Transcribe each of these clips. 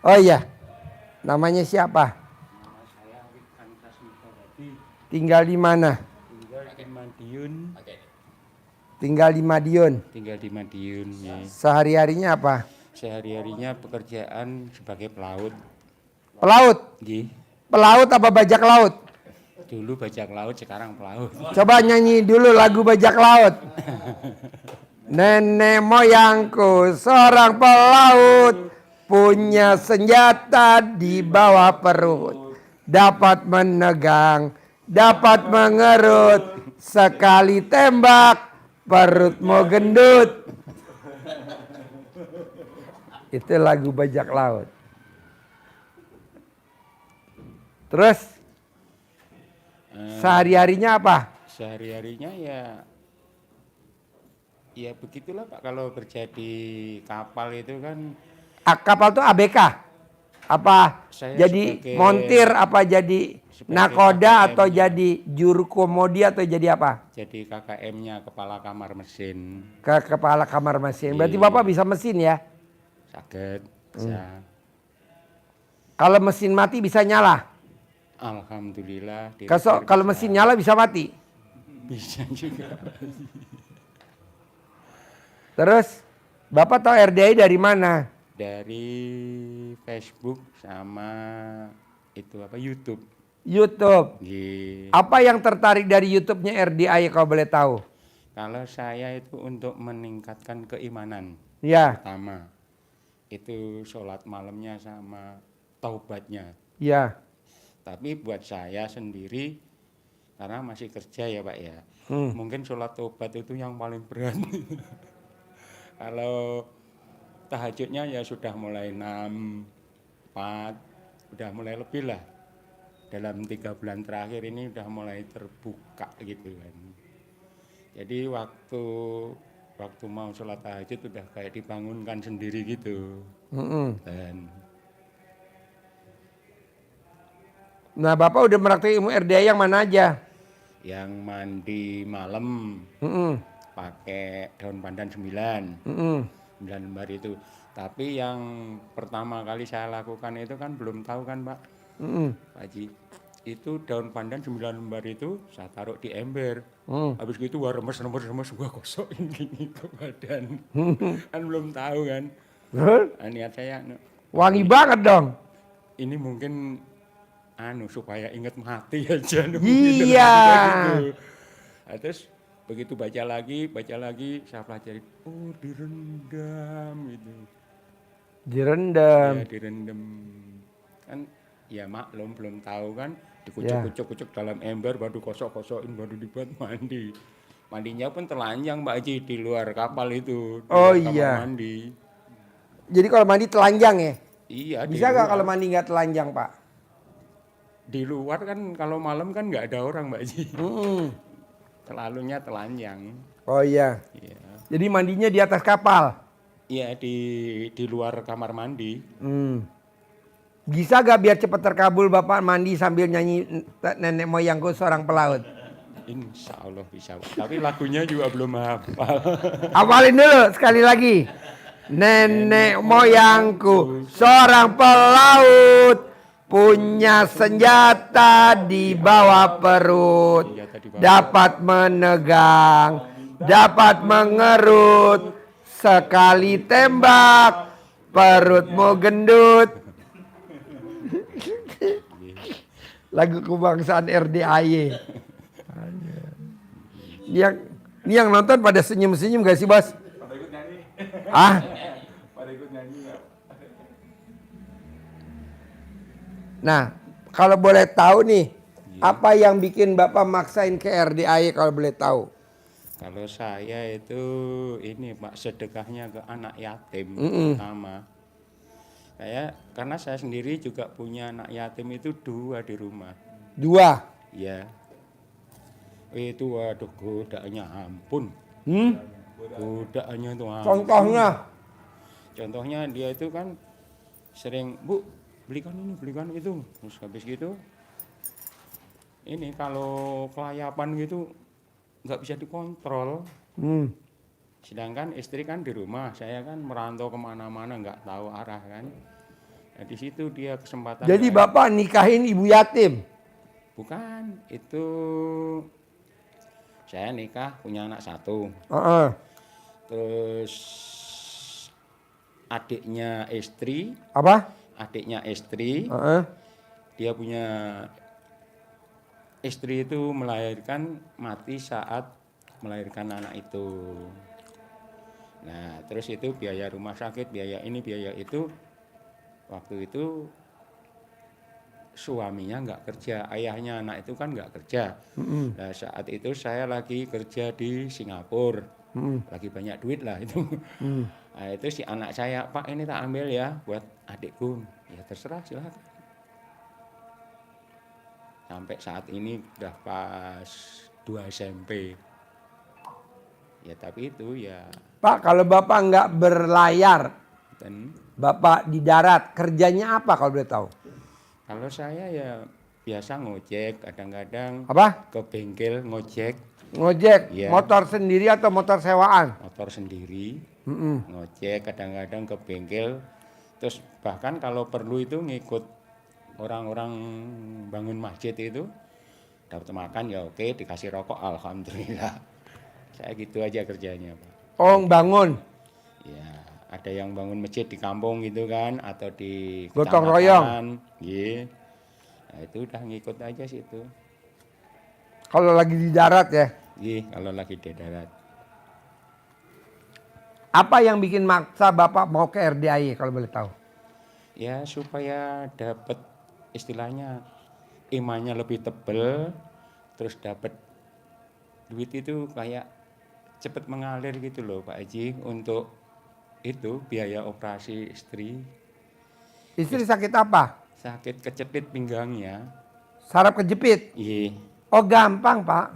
Oh iya, namanya siapa? Nama saya Wikan Kasmitawati. Tinggal di mana? Tinggal di Madiun. Tinggal di Madiun. Tinggal di Madiun. Ya. Sehari-harinya apa? Sehari-harinya pekerjaan sebagai pelaut. Pelaut? Nggih. Pelaut apa bajak laut? Dulu bajak laut, sekarang pelaut. Coba nyanyi dulu lagu bajak laut. Nenek moyangku seorang pelaut, punya senjata di bawah perut, dapat menegang, dapat mengerut, sekali tembak perutmu gendut. Itu lagu bajak laut. Terus sehari-harinya apa? Sehari-harinya ya begitulah Pak, kalau kerja di kapal itu kan. Kapal tuh ABK? Apa Saya jadi montir, apa jadi nakoda, atau jadi juru komodi, atau jadi apa? Jadi KKM-nya, kepala kamar mesin. Kepala kamar mesin. Berarti Bapak bisa mesin ya? Saged, bisa. Kalau mesin mati bisa nyala? Alhamdulillah. Kalau mesin nyala bisa mati? Bisa juga. Terus Bapak tahu RDI dari mana? Dari Facebook sama itu apa, YouTube. YouTube. Nggih. Apa yang tertarik dari YouTube-nya RDI kalau boleh tahu? Kalau saya itu untuk meningkatkan keimanan. Ya. Pertama, itu sholat malamnya sama taubatnya. Ya. Tapi buat saya sendiri, karena masih kerja ya Pak ya, mungkin sholat taubat itu yang paling berat. Kalau tahajudnya ya sudah mulai 6, 4, udah mulai lebih lah. Dalam 3 bulan terakhir ini udah mulai terbuka gitu kan. Jadi waktu mau sholat tahajud udah kayak dibangunkan sendiri gitu. Dan nah Bapak udah meraktek ilmu RDI yang mana aja? yang mandi malam pakai daun pandan 9 lembar itu. Tapi yang pertama kali saya lakukan itu kan belum tahu kan Pak, Pak Haji. Itu daun pandan 9 lembar itu saya taruh di ember. Habis gitu wah remes, gua kosokin gini ke badan. Kan belum tahu kan. Niat saya wangi banget dong. ini mungkin supaya ingat mati aja. Iya. Gitu. Nah, terus begitu baca lagi saya pelajari, oh direndam itu. Direndam. Ya direndam. Kan ya maklum belum tahu kan, dikucuk-kucuk dalam ember, baru kosok-kosokin, baru dibuat mandi. Mandinya pun telanjang Mbak Haji di luar kapal itu. Oh iya. Kamar mandi. Jadi kalau mandi telanjang ya? Iya. Bisa nggak kalau mandi nggak telanjang Pak? Di luar kan kalau malam kan nggak ada orang Mbak Haji. Selalunya telanjang. Oh iya. Iya. Jadi mandinya di atas kapal? Iya, di luar kamar mandi. Bisa gak biar cepat terkabul Bapak mandi sambil nyanyi nenek moyangku seorang pelaut? Insya Allah bisa. Tapi lagunya juga belum hafal. Hafalin dulu sekali lagi. Nenek moyangku seorang pelaut, punya senjata di bawah perut, dapat menegang, dapat mengerut, sekali tembak perutmu gendut. Lagu kebangsaan RDAY. Ini yang nonton pada senyum-senyum gak sih Bos? Pada ikut nyanyi. Pada ikut nyanyi gak? Nah, kalau boleh tahu nih, apa yang bikin Bapak maksain ke RDAY kalau boleh tahu? Kalau saya itu ini Pak, sedekahnya ke anak yatim pertama. Karena saya sendiri juga punya anak yatim itu 2 di rumah. 2? Iya. Itu waduh godaannya ampun. Godaannya itu ampun. Contohnya dia itu kan sering, Bu, belikan ini, belikan itu. Terus habis gitu, ini kalau kelayapan gitu nggak bisa dikontrol. Sedangkan istri kan di rumah, saya kan merantau kemana-mana nggak tahu arah kan. Nah, di situ dia kesempatan. Jadi Bapak nikahin ibu yatim? Bukan, itu saya nikah punya anak satu. Heeh. Terus adiknya Apa? istri, Heeh. dia punya istri itu melahirkan, mati saat melahirkan anak itu. Nah, terus itu biaya rumah sakit, biaya ini, biaya itu. Waktu itu suaminya nggak kerja, ayahnya anak itu kan nggak kerja. Nah, saat itu saya lagi kerja di Singapura, lagi banyak duit lah itu. Nah, itu si anak saya, Pak ini tak ambil ya buat adikku. Ya terserah, silakan. Sampai saat ini udah pas 2 SMP. Ya tapi itu ya. Pak, kalau Bapak nggak berlayar, Dan Bapak di darat, kerjanya apa kalau boleh tahu? kalau saya ya biasa ngojek, kadang-kadang Apa? ke bengkel ngojek, Ngojek, Iya. motor sendiri atau motor sewaan? motor sendiri, ngojek, kadang-kadang ke bengkel. Terus bahkan kalau perlu itu ngikut orang-orang bangun masjid itu, dapat makan ya oke, dikasih rokok alhamdulillah. Saya gitu aja kerjanya, Pak. Oh, bangun. Ya, ada yang bangun masjid di kampung gitu kan, atau di Gotong royong. kecamatan. Iya. Nah, itu udah ngikut aja situ. Kalau lagi di darat ya. Iya, kalau lagi di darat. Apa yang bikin maksa Bapak mau ke RDIY kalau boleh tahu? Ya, supaya dapat istilahnya imannya lebih tebel, terus dapat duit itu kayak cepet mengalir gitu loh Pak Haji, untuk itu biaya operasi istri. Istri sakit apa? Sakit kejepit pinggangnya. Saraf kejepit. Iya, Oh, gampang Pak.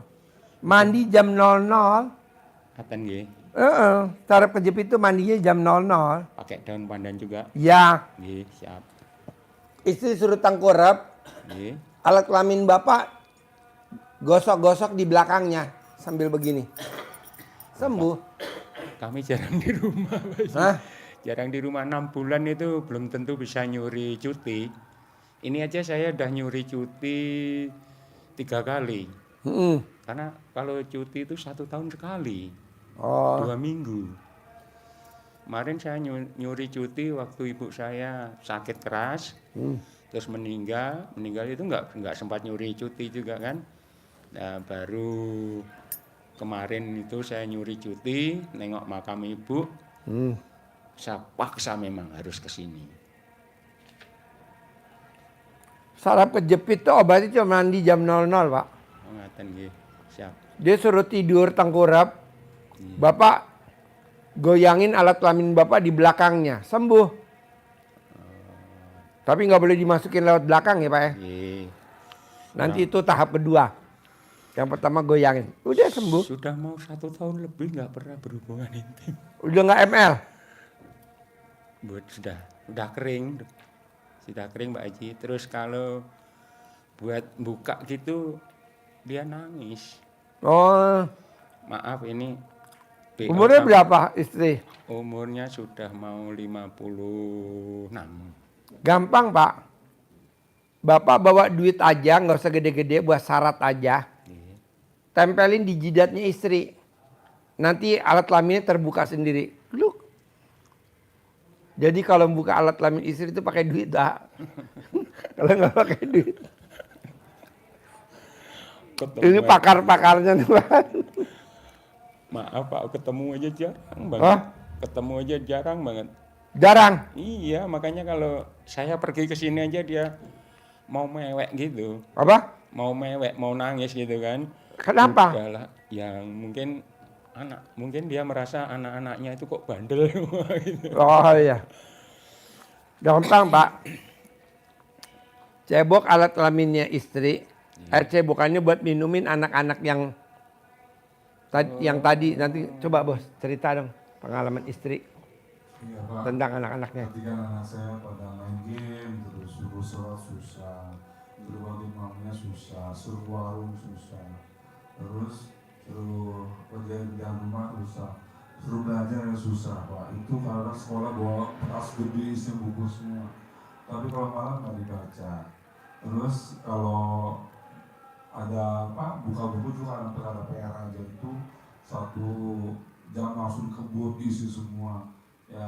Mandi jam 00. katen nggih. Saraf kejepit itu mandinya jam 00. Pakai daun pandan juga. Ya, Nggih, siap. istri suruh tengkurap, Nggih. alat kelamin Bapak gosok-gosok di belakangnya sambil begini. Sembuh. Kami jarang di rumah, Pak Haji. Hah? Jarang di rumah, 6 bulan itu belum tentu bisa nyuri cuti. Ini aja saya udah nyuri cuti 3 kali. Mm-mm. Karena kalau cuti itu 1 tahun sekali, Oh, 2 minggu. Kemarin saya nyuri cuti waktu ibu saya sakit keras, terus meninggal itu nggak sempat nyuri cuti juga kan. Nah, baru kemarin itu saya nyuri cuti, nengok makam ibu, saya paksa memang harus ke sini. saraf kejepit itu obatnya cuma mandi jam 00 Pak. Oh, ngaten nggih. Siap. Dia suruh tidur tengkurap. Bapak goyangin alat kelamin Bapak di belakangnya. Sembuh. Tapi nggak boleh dimasukin lewat belakang ya Pak ya. Nggih. Nanti itu tahap kedua. Yang pertama goyangin. Udah sembuh. Sudah mau 1 tahun lebih nggak pernah berhubungan intim. Udah nggak ML. Sudah kering. Sudah kering Mbak Haji. Terus kalau buat buka gitu dia nangis. Oh, Maaf ini umurnya berapa istri? umurnya sudah mau 56. Gampang Pak. Bapak bawa duit aja, nggak usah gede-gede, buat syarat aja. Tempelin di jidatnya istri. Nanti alat kelaminnya terbuka sendiri. Look. Jadi kalau buka alat kelamin istri itu pakai duit dah. Kalau nggak pakai duit. Ini pakar-pakarnya nih Pak. Maaf Pak, ketemu aja jarang banget. Hah? Ketemu aja jarang banget. Jarang. Iya, makanya kalau saya pergi ke sini aja dia mau mewek gitu. Apa? Mau mewek, mau nangis gitu kan. Kenapa? Udahlah, yang mungkin dia merasa anak-anaknya itu kok bandel gitu. Oh iya. Gampang Pak. Cebok alat kelaminnya istri. Air cebokannya buat minumin anak-anak yang tadi. Nanti coba bos cerita dong pengalaman istri Iya Pak. tentang anak-anaknya. Ketika anak saya pada main game, terus suruh sholat susah, suruh bantu mamanya susah, suruh warung susah, terus suruh kerjaan rumah susah, suruh belajar ya susah Pak. Itu karena sekolah bawa tas gede isi buku semua. tapi kalau malam nggak dibaca. Terus kalau ada apa buka buku juga ada perkara PR aja itu 1 jam langsung kebut diisi semua ya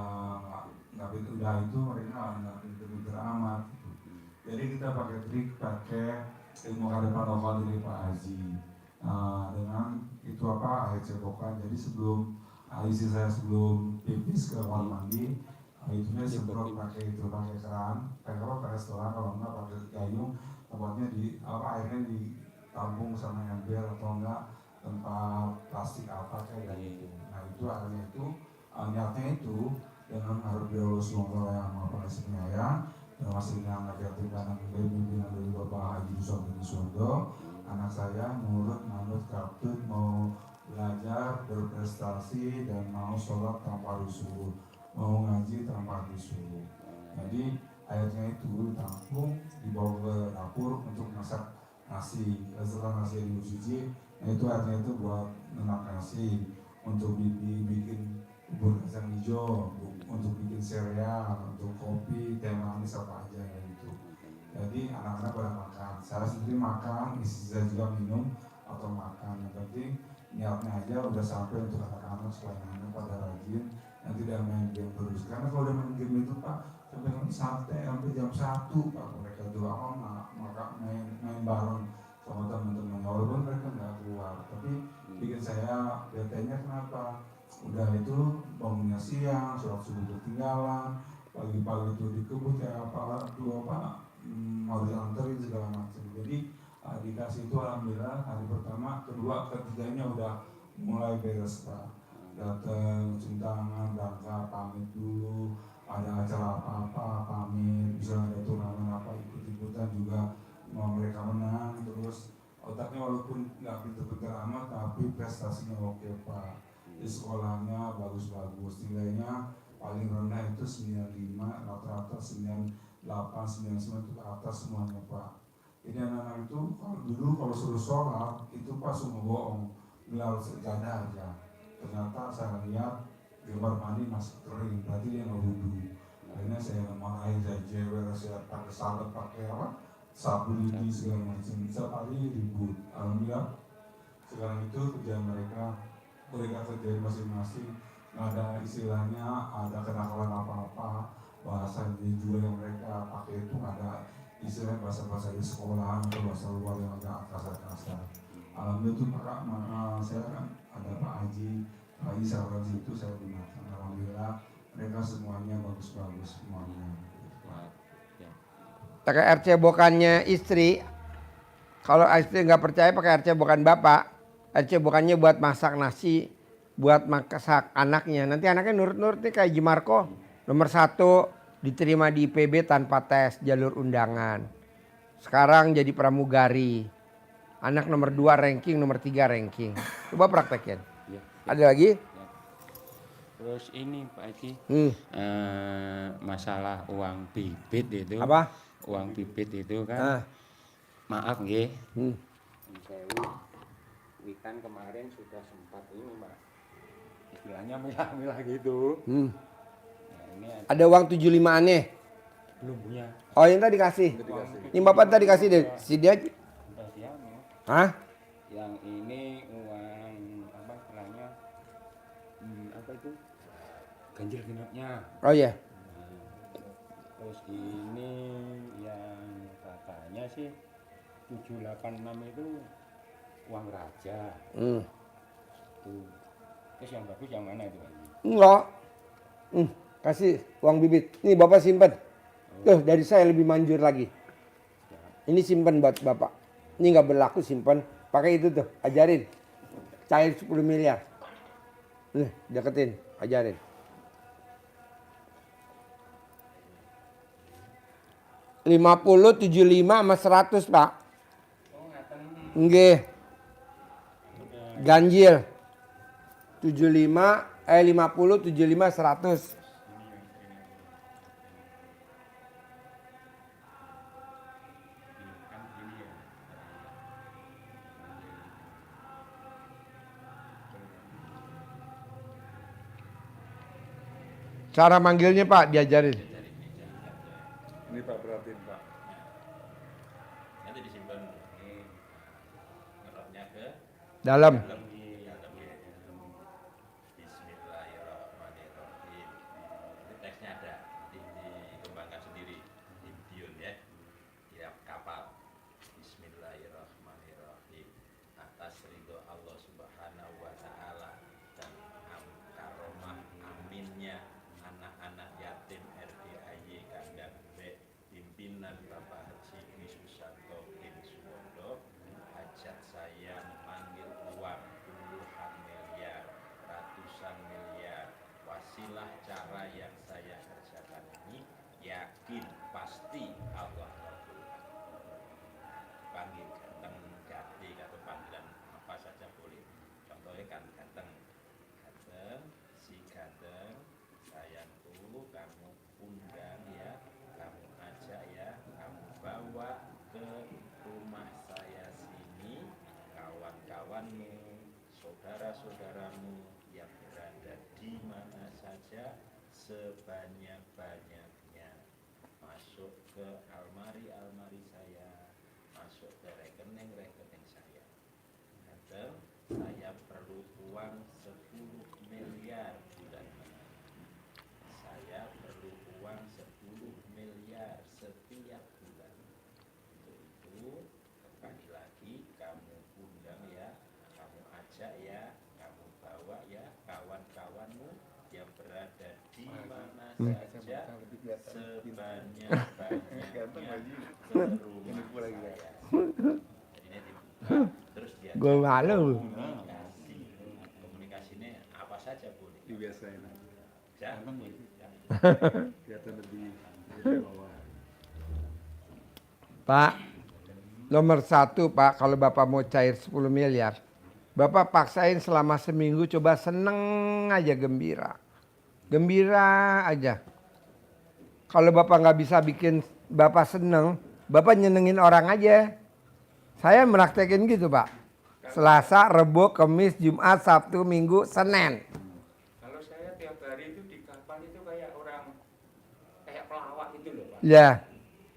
nggak udah itu mereka nggak pinter-pinter amat gitu. Jadi kita pakai trik pakai ilmu kearifan lokal dari Pak Haji dengan itu apa air cebokan. Jadi sebelum isi saya sebelum pipis ke kamar mandi itu saya semprot pakai itu pakai keran pakai apa pakai setelan kalau enggak pakai gayung tempatnya di apa airnya ditampung sama ember atau enggak tempat plastik apa kayak gitu. Nah itu akhirnya itu niatnya itu dengan harus Allah SWT yang maha pengasih penyayang dan masih dengan yatim kanan dari pimpinan dari Bapak Haji Yusuf bin Suwondo, anak saya nurut manut katut mau belajar berprestasi dan mau sholat tanpa disuruh, mau ngaji tanpa disuruh. Jadi airnya itu ditampung dibawa ke dapur untuk masak nasi. Setelah nasi dicuci, nah itu airnya itu buat menak nasi, untuk bikin bubur kacang hijau, untuk bikin sereal, untuk kopi, teh manis apa aja ya gitu. Jadi anak-anak pada makan, saya sendiri makan, istri saya juga minum atau makan. Yang penting niatnya aja udah sampai untuk anak-anak supaya anak pada rajin yang tidak main game terus. Karena kalau udah main game itu Pak sampai sampai jam 1 Pak mereka doa maka main bareng sama teman-teman. Walaupun mereka nggak keluar, tapi bikin saya betenya kenapa? Udah itu bangunnya siang, sholat subuh ketinggalan, pagi-pagi itu dikebut ya apa dua apa mau dianterin segala macam. Jadi dikasih itu alhamdulillah hari pertama, kedua, ketiganya udah mulai beres Pak. Datang cium tangan, berangkat, pamit dulu, ada acara apa-apa pamit, bisa ada turnamen apa ikut-ikutan juga mau mereka menang. Terus otaknya walaupun nggak pinter-pinter amat tapi prestasinya oke Pak. Di sekolahnya bagus-bagus, nilainya paling rendah itu 95, rata-rata 98, 99 itu ke atas semuanya Pak. Jadi anak-anak itu kalau suruh sholat itu Pak semua bohong, gelar sejadah aja. Ternyata saya lihat di kamar mandi masih kering, berarti dia nggak wudhu. Akhirnya saya marahin, saya jewer, saya pakai salep, pakai apa, sapu lidi segala macam. Setiap hari ribut. Alhamdulillah sekarang itu kerjaan mereka kerja masing-masing, nggak ada istilahnya ada kenakalan apa-apa. Bahasa juga yang mereka pakai itu ada istilah bahasa-bahasa di sekolahan atau bahasa luar yang agak kasar-kasar. Alhamdulillah itu Pak, saya kan ada Pak Haji, Pak Isa itu saya gunakan. Alhamdulillah mereka semuanya bagus-bagus semuanya. Pakai air cebokannya istri. Kalau istri nggak percaya pakai air cebokan bapak. Air cebokannya buat masak nasi, buat masak anaknya. Nanti anaknya nurut-nurut nih kayak Jimarko. Nomor 1 diterima di IPB tanpa tes jalur undangan. Sekarang jadi pramugari. Anak nomor 2 ranking, nomor 3 ranking. Coba praktekin. Ya. Ada lagi? Ya. Terus ini Pak Haji, masalah uang bibit itu. Apa? Uang bibit itu kan, maaf nggih. Sewu, Wikan kemarin sudah sempat ini Pak, istilahnya milah-milah gitu. Nah, ini Ada uang 75 aneh. belum punya. Oh yang tadi kasih. Ini bapak tadi kasih deh. Si dia. Udah siap ya. Hah? Yang ini uang apa istilahnya, apa itu, ganjil genapnya. Oh iya. Terus ini yang katanya sih 786 itu uang raja. Tuh. Terus yang bagus yang mana itu? Enggak. Kasih uang bibit. Nih bapak simpen. Tuh dari saya lebih manjur lagi. Ini simpen buat bapak. Ini nggak berlaku simpen. Pakai itu tuh. Ajarin. Cair 10 miliar. Nih deketin. Ajarin. 50, 75 sama 100 Pak. Nggih. Ganjil. 50, 75, 100. Cara manggilnya Pak diajarin. Ini Pak batin Pak. Nanti disimpan ini ngeroknya ke Dalam. dalam ya. Bismillahirrahmanirrahim. Ini teksnya ada, dikembangkan sendiri di Bion ya, di kapal. Bismillahirrahmanirrahim. Atas ridho Allah Subhanahu wa Ta'ala dan karomah aminnya anak-anak yatim RDAY Kandang B pimpinan Bapak Haji Dwi Susanto bin Suwondo, hajat saya memanggil uang puluhan miliar, ratusan miliar. Wasilah cara yang saya kerjakan ini yakin pasti Allah kabulkan. Panggil ganteng, gading atau panggilan apa saja boleh. Contohnya kan ganteng, si ganteng, sayangku, kamu undang ya, kamu ajak ya, kamu bawa ke rumah saya sini kawan-kawanmu, saudara-saudaramu yang berada di mana saja sebanyak-banyaknya. Masuk ke almari-almari saya, masuk ke rekening-rekening saya. Dan saya perlu uang 10 miliar bulan ini. Saya perlu uang 10 miliar setiap bulan. Untuk itu kembali lagi kamu undang ya, kamu ajak ya, kamu bawa ya kawan-kawanmu yang berada di mana saja sebanyak-banyaknya ke rumah saya. Jadi ini dibuka, terus dia Gue malu. komunikasinya apa saja boleh. Dibiasain. Ya, Kelihatan lebih bawah. Pak, nomor 1 Pak, kalau Bapak mau cair 10 miliar, Bapak paksain selama seminggu coba seneng aja, gembira. Gembira aja. Kalau Bapak nggak bisa bikin Bapak seneng, Bapak nyenengin orang aja. Saya meraktekin gitu Pak. Selasa, Rebo, Kamis, Jumat, Sabtu, Minggu, Senin. Kalau saya tiap hari itu di kapal itu kayak orang, kayak pelawak itu loh Pak. Ya,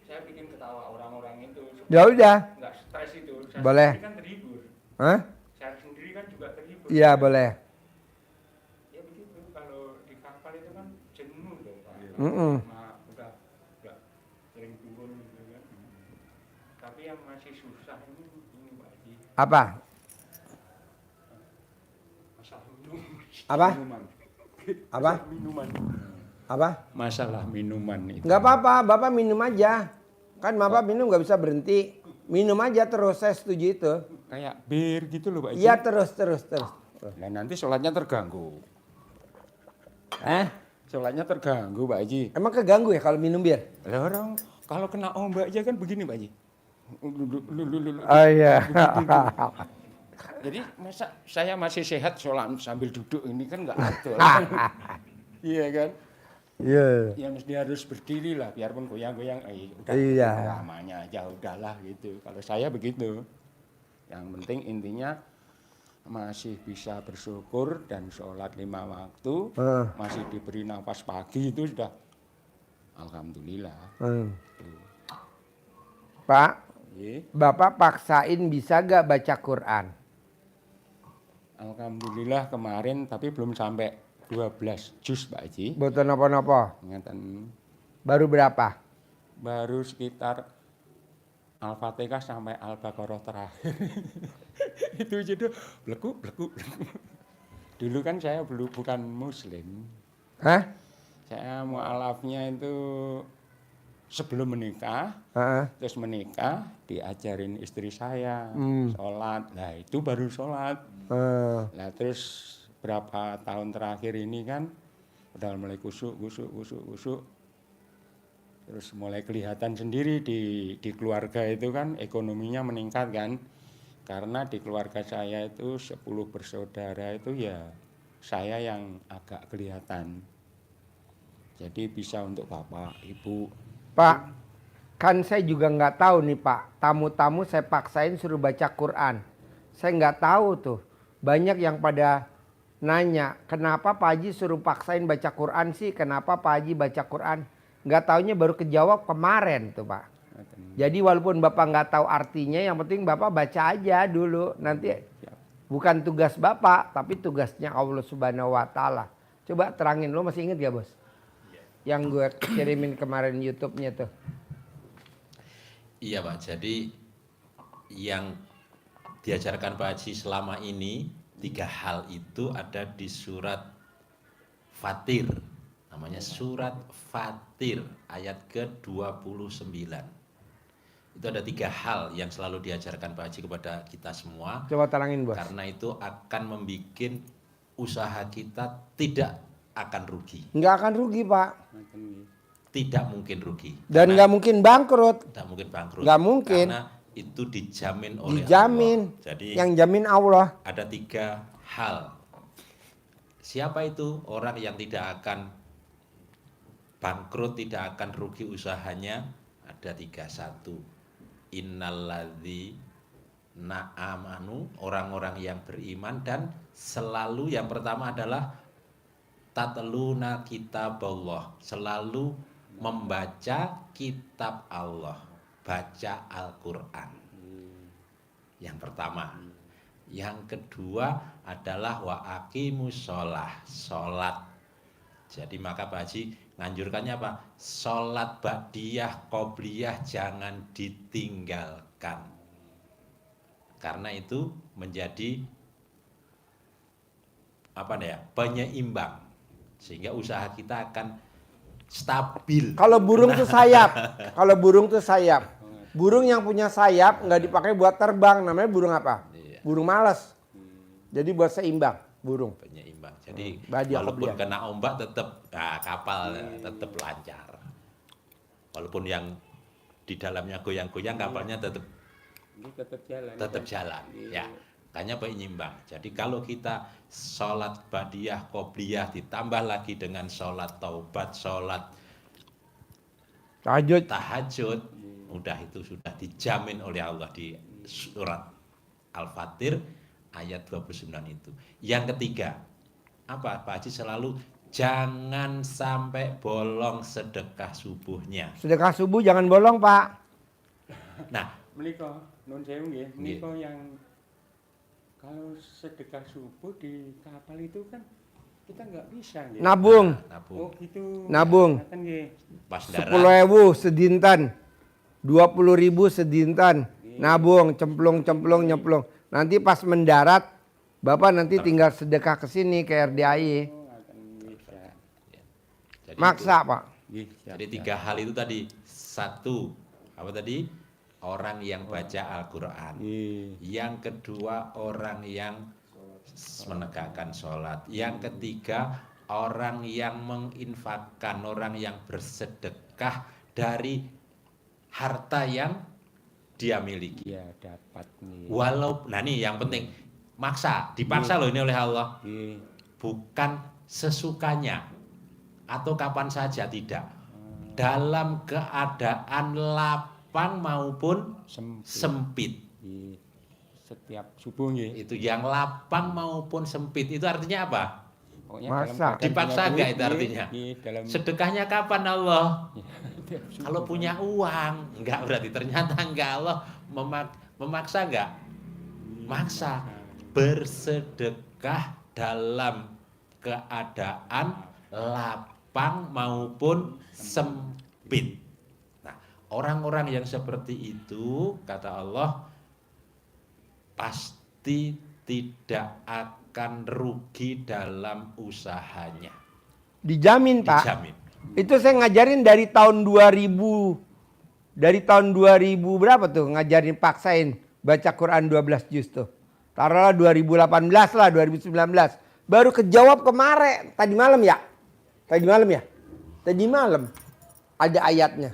Saya bikin ketawa orang-orang itu. ya udah. Nggak stres itu. Saya Boleh. sendiri kan terhibur. Hah? Saya sendiri kan juga terhibur. Iya boleh. Ya begitu. Kalau di kapal itu kan jenuh loh Pak. Mm-mm. Udah sering turun gitu kan. Tapi yang masih susah ini Pak Haji. Apa? Masalah minum. Apa? Minuman. Apa? Minuman. Apa? Masalah minuman itu. Nggak apa-apa, Bapak minum aja. Kan Bapak minum nggak bisa berhenti. Minum aja terus, saya setuju itu. Kayak bir gitu loh Pak Haji. Iya terus. Nah nanti sholatnya terganggu. Sholatnya terganggu Pak Haji. Emang keganggu ya kalau minum bir? Lah orang kalau kena ombak aja kan begini Pak Haji. Oh iya. Jadi masa saya masih sehat sholat sambil duduk ini kan nggak adil. Iya kan? Iya. Ya mesti harus berdiri lah biarpun goyang-goyang. Udah Iya. namanya aja udahlah gitu. Kalau saya begitu. Yang penting intinya masih bisa bersyukur dan sholat 5 waktu, masih diberi nafas pagi itu sudah alhamdulillah. Pak, Ye. Bapak paksain bisa gak baca Quran? Alhamdulillah kemarin tapi belum sampai 12 juz Pak Haji. Betul napa-napa? Ingatan Baru berapa? baru sekitar Al-Fatihah sampai Al-Baqarah terakhir. Itu jadi bleku. Dulu kan saya bukan muslim. Hah? Saya mualafnya itu sebelum menikah, terus menikah diajarin istri saya sholat. Nah itu baru sholat. Nah terus berapa tahun terakhir ini kan udah mulai kusuk. Terus mulai kelihatan sendiri di keluarga itu kan ekonominya meningkat kan. Karena di keluarga saya itu 10 bersaudara itu ya saya yang agak kelihatan. Jadi bisa untuk bapak, ibu. Pak, kan saya juga nggak tahu nih Pak. Tamu-tamu saya paksain suruh baca Quran. Saya nggak tahu tuh. Banyak yang pada nanya, kenapa Pak Haji suruh paksain baca Quran sih? Kenapa Pak Haji baca Quran? nggak taunya baru kejawab kemarin tuh Pak. Jadi walaupun Bapak nggak tahu artinya, yang penting Bapak baca aja dulu. Nanti bukan tugas Bapak, tapi tugasnya Allah Subhanahu Wa Taala. Coba terangin, lo masih inget gak bos? Yang gue kirimin kemarin YouTube-nya tuh. Iya Pak, jadi yang diajarkan Pak Haji selama ini 3 hal itu ada di surat Fatir. Namanya surat Fatir ayat ke-29. Itu ada 3 hal yang selalu diajarkan Pak Haji kepada kita semua. Coba terangin bos. Karena itu akan membuat usaha kita tidak akan rugi. Nggak akan rugi Pak. Tidak mungkin rugi. Dan nggak mungkin bangkrut. Tidak mungkin bangkrut. Nggak mungkin. Karena itu dijamin oleh Dijamin. Allah. Jadi Yang jamin Allah. ada 3 hal. Siapa itu orang yang tidak akan bangkrut, tidak akan rugi usahanya? Ada 3. 1. Innalladzi na'amanu, orang-orang yang beriman dan selalu yang pertama adalah tatluna kitaballah, selalu membaca kitab Allah, baca Al-Qur'an. Yang pertama. Yang kedua adalah wa aqimus sholah, sholat. Jadi maka Pak Haji nganjurkannya apa? Sholat ba'diyah, qobliyah jangan ditinggalkan. Karena itu menjadi penyeimbang. Sehingga usaha kita akan stabil. Kalau burung tuh sayap. Kalau burung tuh sayap. Burung yang punya sayap nggak dipakai buat terbang. Namanya burung apa? Iya. Burung malas. Jadi buat seimbang burung. Penyeimbang. Jadi Ba'diyah, walaupun qobliyah. kena ombak tetap kapal tetap lancar. Walaupun yang di dalamnya goyang-goyang kapalnya tetap jalan. Ya, makanya penyeimbang. Jadi kalau kita sholat ba'diyah, qobliyah ditambah lagi dengan sholat taubat, sholat tahajud, udah itu sudah dijamin oleh Allah di surat Al-Fatir ayat 29 itu. Yang ketiga, apa Pak Haji selalu jangan sampai bolong sedekah subuhnya. Sedekah subuh jangan bolong Pak. Nah, menika nun sewu nggih, menika yang kalau sedekah subuh di kapal itu kan kita nggak bisa nggih. Nabung. Oh gitu. Nabung. Ngaten nggih. Pas darat 10.000 sedintan. 20.000 sedintan. Nabung, cemplung. Nanti pas mendarat, Bapak nanti tinggal sedekah ke sini ke RDAI. Oh, ngaten nggih. Ya. Jadi Maksa itu, Pak. Nggih, siap, jadi siap. 3 hal itu tadi. 1, apa tadi? Orang yang baca Al-Quran. Nggih. Yang kedua, orang yang menegakkan sholat. Yang ketiga, orang yang menginfakkan, orang yang bersedekah dari harta yang dia miliki. Ya dapat nih. Nah nih yang penting, dipaksa loh ini oleh Allah. Nggih. Bukan sesukanya atau kapan saja, tidak. Dalam keadaan lapang maupun sempit. Nggih. Setiap subuh nggih. Itu yang lapang maupun sempit itu artinya apa? Pokoknya Masa? dalam keadaan Dipaksa punya nggak duit, itu nggih, artinya? nggih, dalam Sedekahnya kapan Allah? Setiap subuh. Kalau punya uang, enggak berarti ternyata enggak. Allah memaksa enggak? Maksa. Bersedekah dalam keadaan lapang maupun sempit. Nah, orang-orang yang seperti itu, kata Allah, pasti tidak akan rugi dalam usahanya. Dijamin Pak. Dijamin. Itu saya ngajarin dari tahun 2000. Dari tahun 2000 berapa tuh ngajarin paksain baca Quran 12 juz tuh. Taruhlah 2018 lah, 2019. Baru kejawab kemarin, tadi malam ya? Tadi malam ada ayatnya.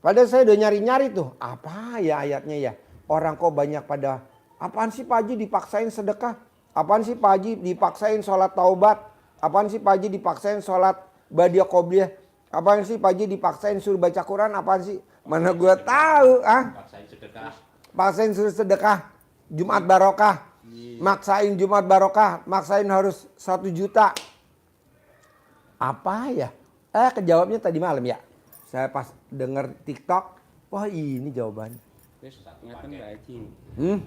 Padahal saya udah nyari-nyari tuh, apa ya ayatnya ya? Orang kok banyak pada, apaan sih Pak Haji dipaksain sedekah? Apaan sih Pak Haji dipaksain sholat taubat? Apaan sih Pak Haji dipaksain sholat ba'diyah qobliyah? Apaan sih Pak Haji dipaksain suruh baca Quran? Apaan sih? Mana gua tahu Paksain sedekah. Paksain suruh sedekah Jumat barokah. Maksain Jumat barokah, maksain harus 1 juta. Apa ya? Kejawabnya tadi malam ya. Saya pas denger TikTok, wah ini jawabannya. Terus ngeten Mbak Haji. Hmm?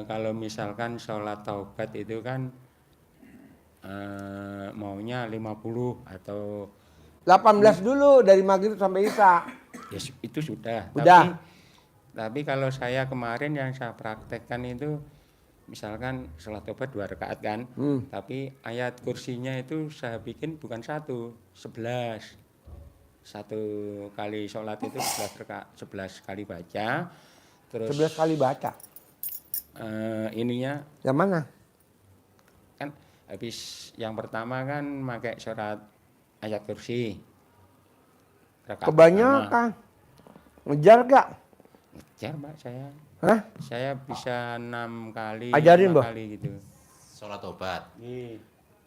Kalau misalkan sholat taubat itu kan maunya 50 atau 18 dulu dari maghrib sampai isya. ya itu sudah. Udah. Tapi kalau saya kemarin yang saya praktekkan itu misalkan sholat taubat 2 rakaat kan, tapi ayat kursinya itu saya bikin bukan 1, 11. Satu kali sholat itu 11 rakaat, 11 kali baca. Terus 11 kali baca. Ininya Yang mana? kan habis yang pertama kan pakai surat ayat kursi. Rakaat Kebanyakan. Ngejar gak? ngejar Mbak saya. Hah? Saya bisa 6 kali, Ajarin, 5 Mbak. kali gitu. Sholat tobat. Iya.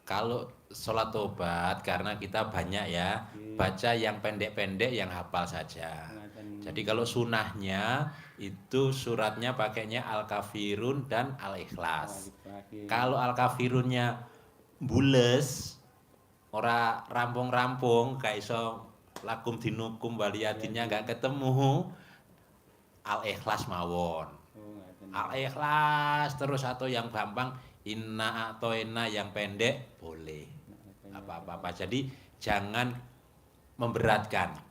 Kalau sholat tobat karena kita banyak ya baca yang pendek-pendek yang hafal saja. Jadi kalau sunahnya itu suratnya pakainya Al-Kafirun dan Al-Ikhlas. Kalau Al-Kafirunnya bules ora rampung-rampung kayak iso lakum dinukum waliyadinnya nggak ketemu Al-Ikhlas mawon. Al-Ikhlas terus atau yang gampang inna atau inna yang pendek boleh apa-apa. Jadi jangan memberatkan.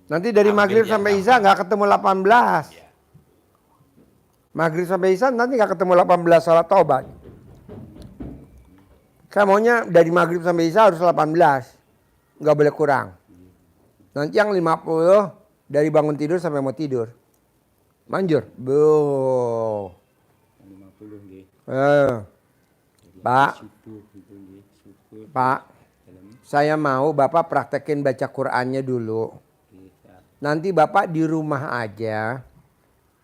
Nanti dari Ambil maghrib yang sampai gampang. isya nggak ketemu 18. Ya. Maghrib sampai isya nanti nggak ketemu 18 sholat taubat. Saya maunya dari maghrib sampai isya harus 18. Nggak boleh kurang. Nanti yang 50 dari bangun tidur sampai mau tidur. Manjur. Bu. 50 nggih. Pak, Subuh gitu nggih, subuh. Pak, saya mau Bapak praktekin baca Qur'annya dulu. Bisa. Nanti Bapak di rumah aja.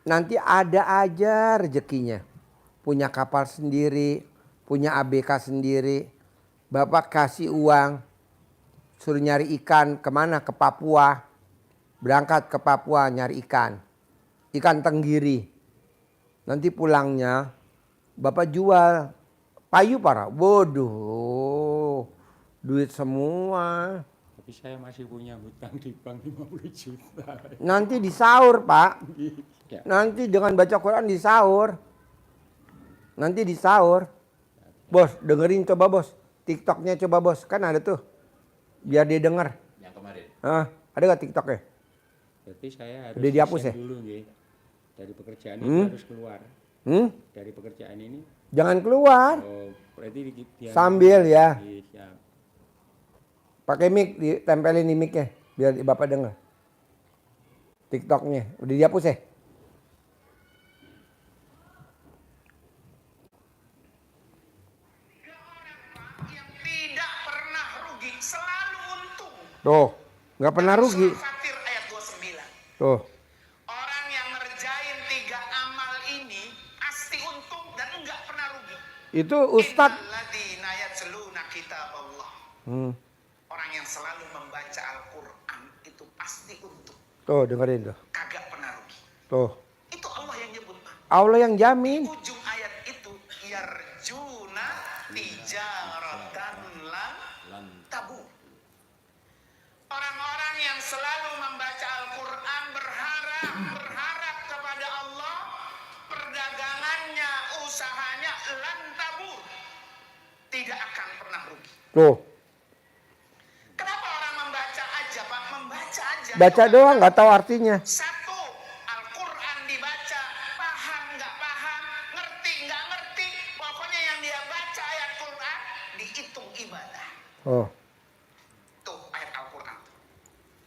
Nanti ada aja rezekinya. Punya kapal sendiri, punya ABK sendiri. Bapak kasih uang, suruh nyari ikan kemana? Ke Papua. Berangkat ke Papua nyari ikan. Ikan tenggiri. Nanti pulangnya Bapak jual payu para. Waduh, duit semua. Tapi saya masih punya hutang di bank 50 juta. Nanti di sahur Pak. Ya. Nanti dengan baca Quran di sahur. Nanti di sahur. Bos, dengerin coba bos. TikToknya coba bos. Kan ada tuh. Biar dia denger. Yang kemarin. Ada gak TikToknya? Berarti saya harus Udah dihapus resign ya? dulu nggih. Dari pekerjaan ini harus keluar. Dari pekerjaan ini. Jangan keluar. Oh, berarti dia Sambil ya. Iya, siap. Pakai mic, ditempelin di mic-nya. Biar Bapak denger. TikToknya. Udah dihapus ya? Yang tidak pernah rugi, selalu untung. Tuh. Gak pernah rugi. Surah Fatir ayat 29. Tuh. Orang yang ngerjain 3 amal ini pasti untung dan enggak pernah rugi. Itu Ustadz. Innalladzina yatsluna kitaballah. Orang yang selalu membaca Al-Quran itu pasti untung. Tuh dengerin tuh. Kagak pernah rugi. Tuh. Itu Allah yang nyebut, Pak. Allah yang jamin. Ujung ayat itu yarjuna tijaratan lan tabur. Orang-orang yang selalu membaca Al-Quran berharap kepada Allah, perdagangannya, usahanya lan tabur, tidak akan pernah rugi. Tuh. Kenapa orang membaca aja, Pak? Membaca aja. Baca doang gak tahu artinya. Satu, Al-Quran dibaca, paham nggak paham, ngerti nggak ngerti, pokoknya yang dia baca ayat Quran dihitung ibadah. Oh. Tuh ayat Al-Quran.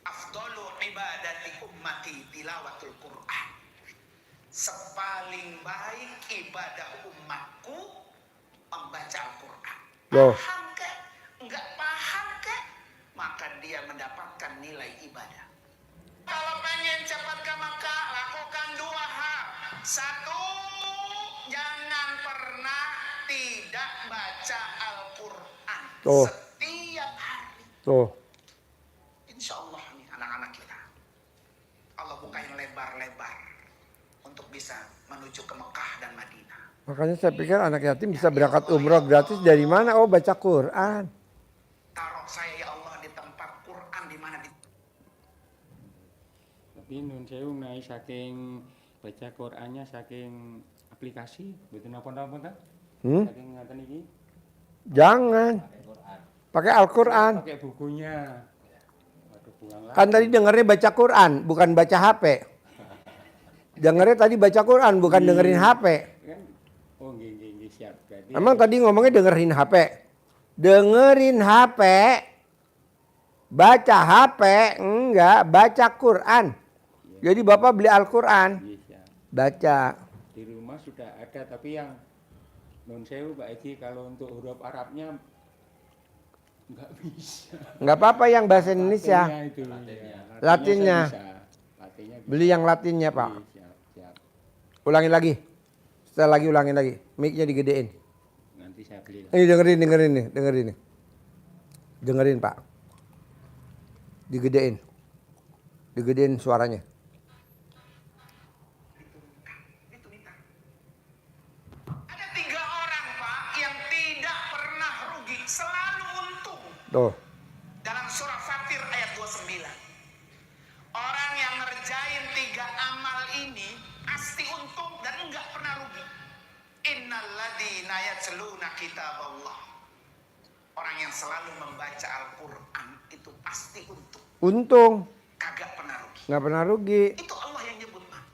Afdalu ibadati ummati tilawatul Quran. Sepaling baik ibadah umatku membaca Al-Quran. Loh. Paham ke? Nggak paham ke? Maka dia mendapatkan nilai ibadah. Kalau pengen cepat ke Mekah, lakukan 2 hal. 1, jangan pernah tidak baca Al-Quran. Tuh. Setiap hari. Tuh. Insya Allah nih anak-anak kita. Allah bukain lebar-lebar untuk bisa menuju ke Mekah dan Madinah. Makanya saya pikir anak yatim bisa berangkat umroh gratis dari mana? Oh baca Quran. Taruh saya ya Tapi nun sewu naik saking baca Qur'annya saking aplikasi, betul napa-napa ta? Saking ngaten iki. Jangan. Pakai Al-Quran. Pakai bukunya. Waduh, pulang lagi. Kan tadi dengernya baca Quran, bukan baca HP. Dengernya tadi baca Quran, bukan dengerin HP. Kan? Oh, nggih, siap. Berarti Emang tadi ngomongnya dengerin HP. Dengerin HP. Baca HP, enggak, baca Quran. Jadi Bapak beli Al-Quran, nggih, siap. baca. Di rumah sudah ada, tapi yang nun sewu Pak Edi kalau untuk huruf Arabnya nggak bisa. Enggak apa-apa yang bahasa Indonesia. Latinnya itu, ya. Latinnya. saya bisa. Latinnya bisa. Beli yang Latinnya, Pak. Siap, siap. Ulangin lagi. Setelah lagi ulangin lagi. Mic-nya digedein. Nanti saya beli lah. Ini dengerin nih, dengerin nih. Dengerin, Pak. Digedein. Digedein suaranya. Ada 3 orang, Pak, yang tidak pernah rugi, selalu untung. Tuh. Dalam surah Fatir ayat 29. Orang yang ngerjain 3 amal ini pasti untung dan enggak pernah rugi. Innalladzina yatluna kitaballah. Orang yang selalu membaca Al-Quran itu pasti untung. Untung. Kagak pernah rugi. Nggak pernah rugi. Itu Allah yang nyebut, Pak.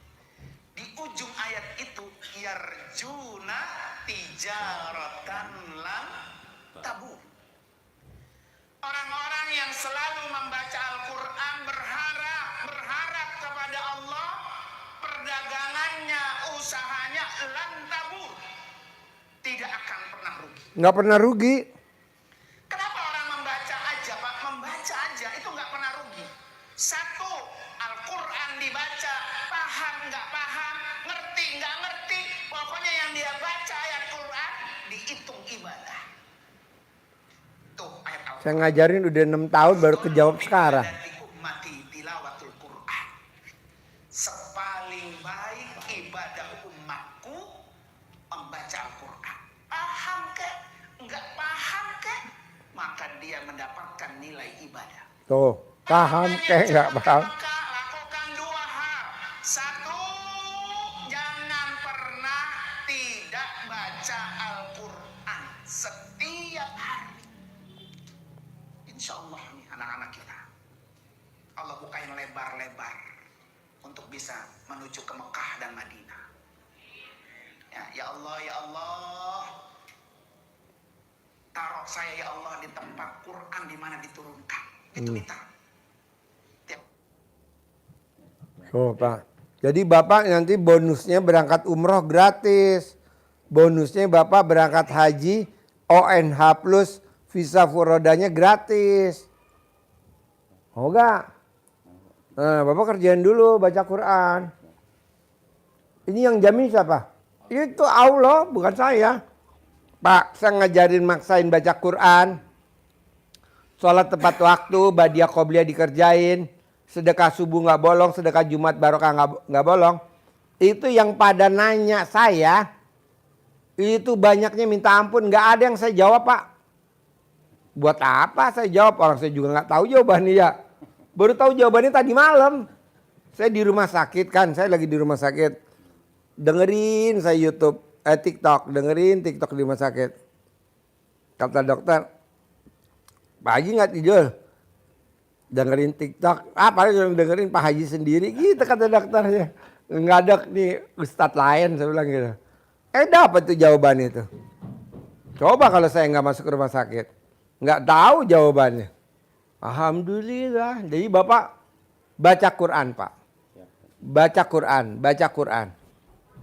Di ujung ayat itu, yarjuna tijaratan lan tabur. Orang-orang yang selalu membaca Al-Quran berharap kepada Allah, perdagangannya, usahanya lan tabur. Tidak akan pernah rugi. Nggak pernah rugi. Kenapa orang membaca aja, Pak? Membaca aja itu nggak pernah rugi. Satu, Al-Quran dibaca, paham nggak paham, ngerti nggak ngerti, pokoknya yang dia baca ayat Quran dihitung ibadah. Tuh ayat Al-Quran. Saya ngajarin udah 6 tahun baru kejawab sekarang. Ummati tilawatul Quran. Sepaling baik ibadah umatku membaca Al-Quran. Paham kek? Nggak paham kek? Maka dia mendapatkan nilai ibadah. Tuh, paham kayak nggak paham. Maka lakukan 2 hal. Satu, jangan pernah tidak baca Al-Quran setiap hari. Insya Allah nih anak-anak kita, Allah bukain lebar-lebar untuk bisa menuju ke Mekah dan Madinah. Ya Allah, ya Allah, taruh saya ya Allah di tempat Quran di mana diturunkan. Itu ditaruh. Tiap Tuh, Pak. Jadi Bapak nanti bonusnya berangkat umroh gratis. Bonusnya Bapak berangkat haji ONH plus visa furodanya gratis. Mau gak? Nah, Bapak kerjain dulu baca Quran. Ini yang jamin siapa? Itu Allah, bukan saya. Pak, saya ngajarin maksain baca Quran. Sholat tepat waktu, badiah qobliyah dikerjain. Sedekah subuh nggak bolong, sedekah Jumat barokah nggak bolong. Itu yang pada nanya saya, itu banyaknya minta ampun, nggak ada yang saya jawab, Pak. Buat apa saya jawab? Orang saya juga nggak tahu jawabannya ya. Baru tahu jawabannya tadi malam. Saya di rumah sakit kan, saya lagi di rumah sakit. Dengerin saya YouTube, TikTok, dengerin TikTok di rumah sakit. Kata dokter, Pak Haji nggak tidur. Dengerin TikTok, paling dengerin Pak Haji sendiri gitu kata dokternya. Nggak ada nih ustadz lain, saya bilang gitu. Dapat tuh jawabannya itu. Coba kalau saya nggak masuk rumah sakit, nggak tahu jawabannya. Alhamdulillah. Jadi Bapak baca Quran, Pak. Baca Quran, baca Quran.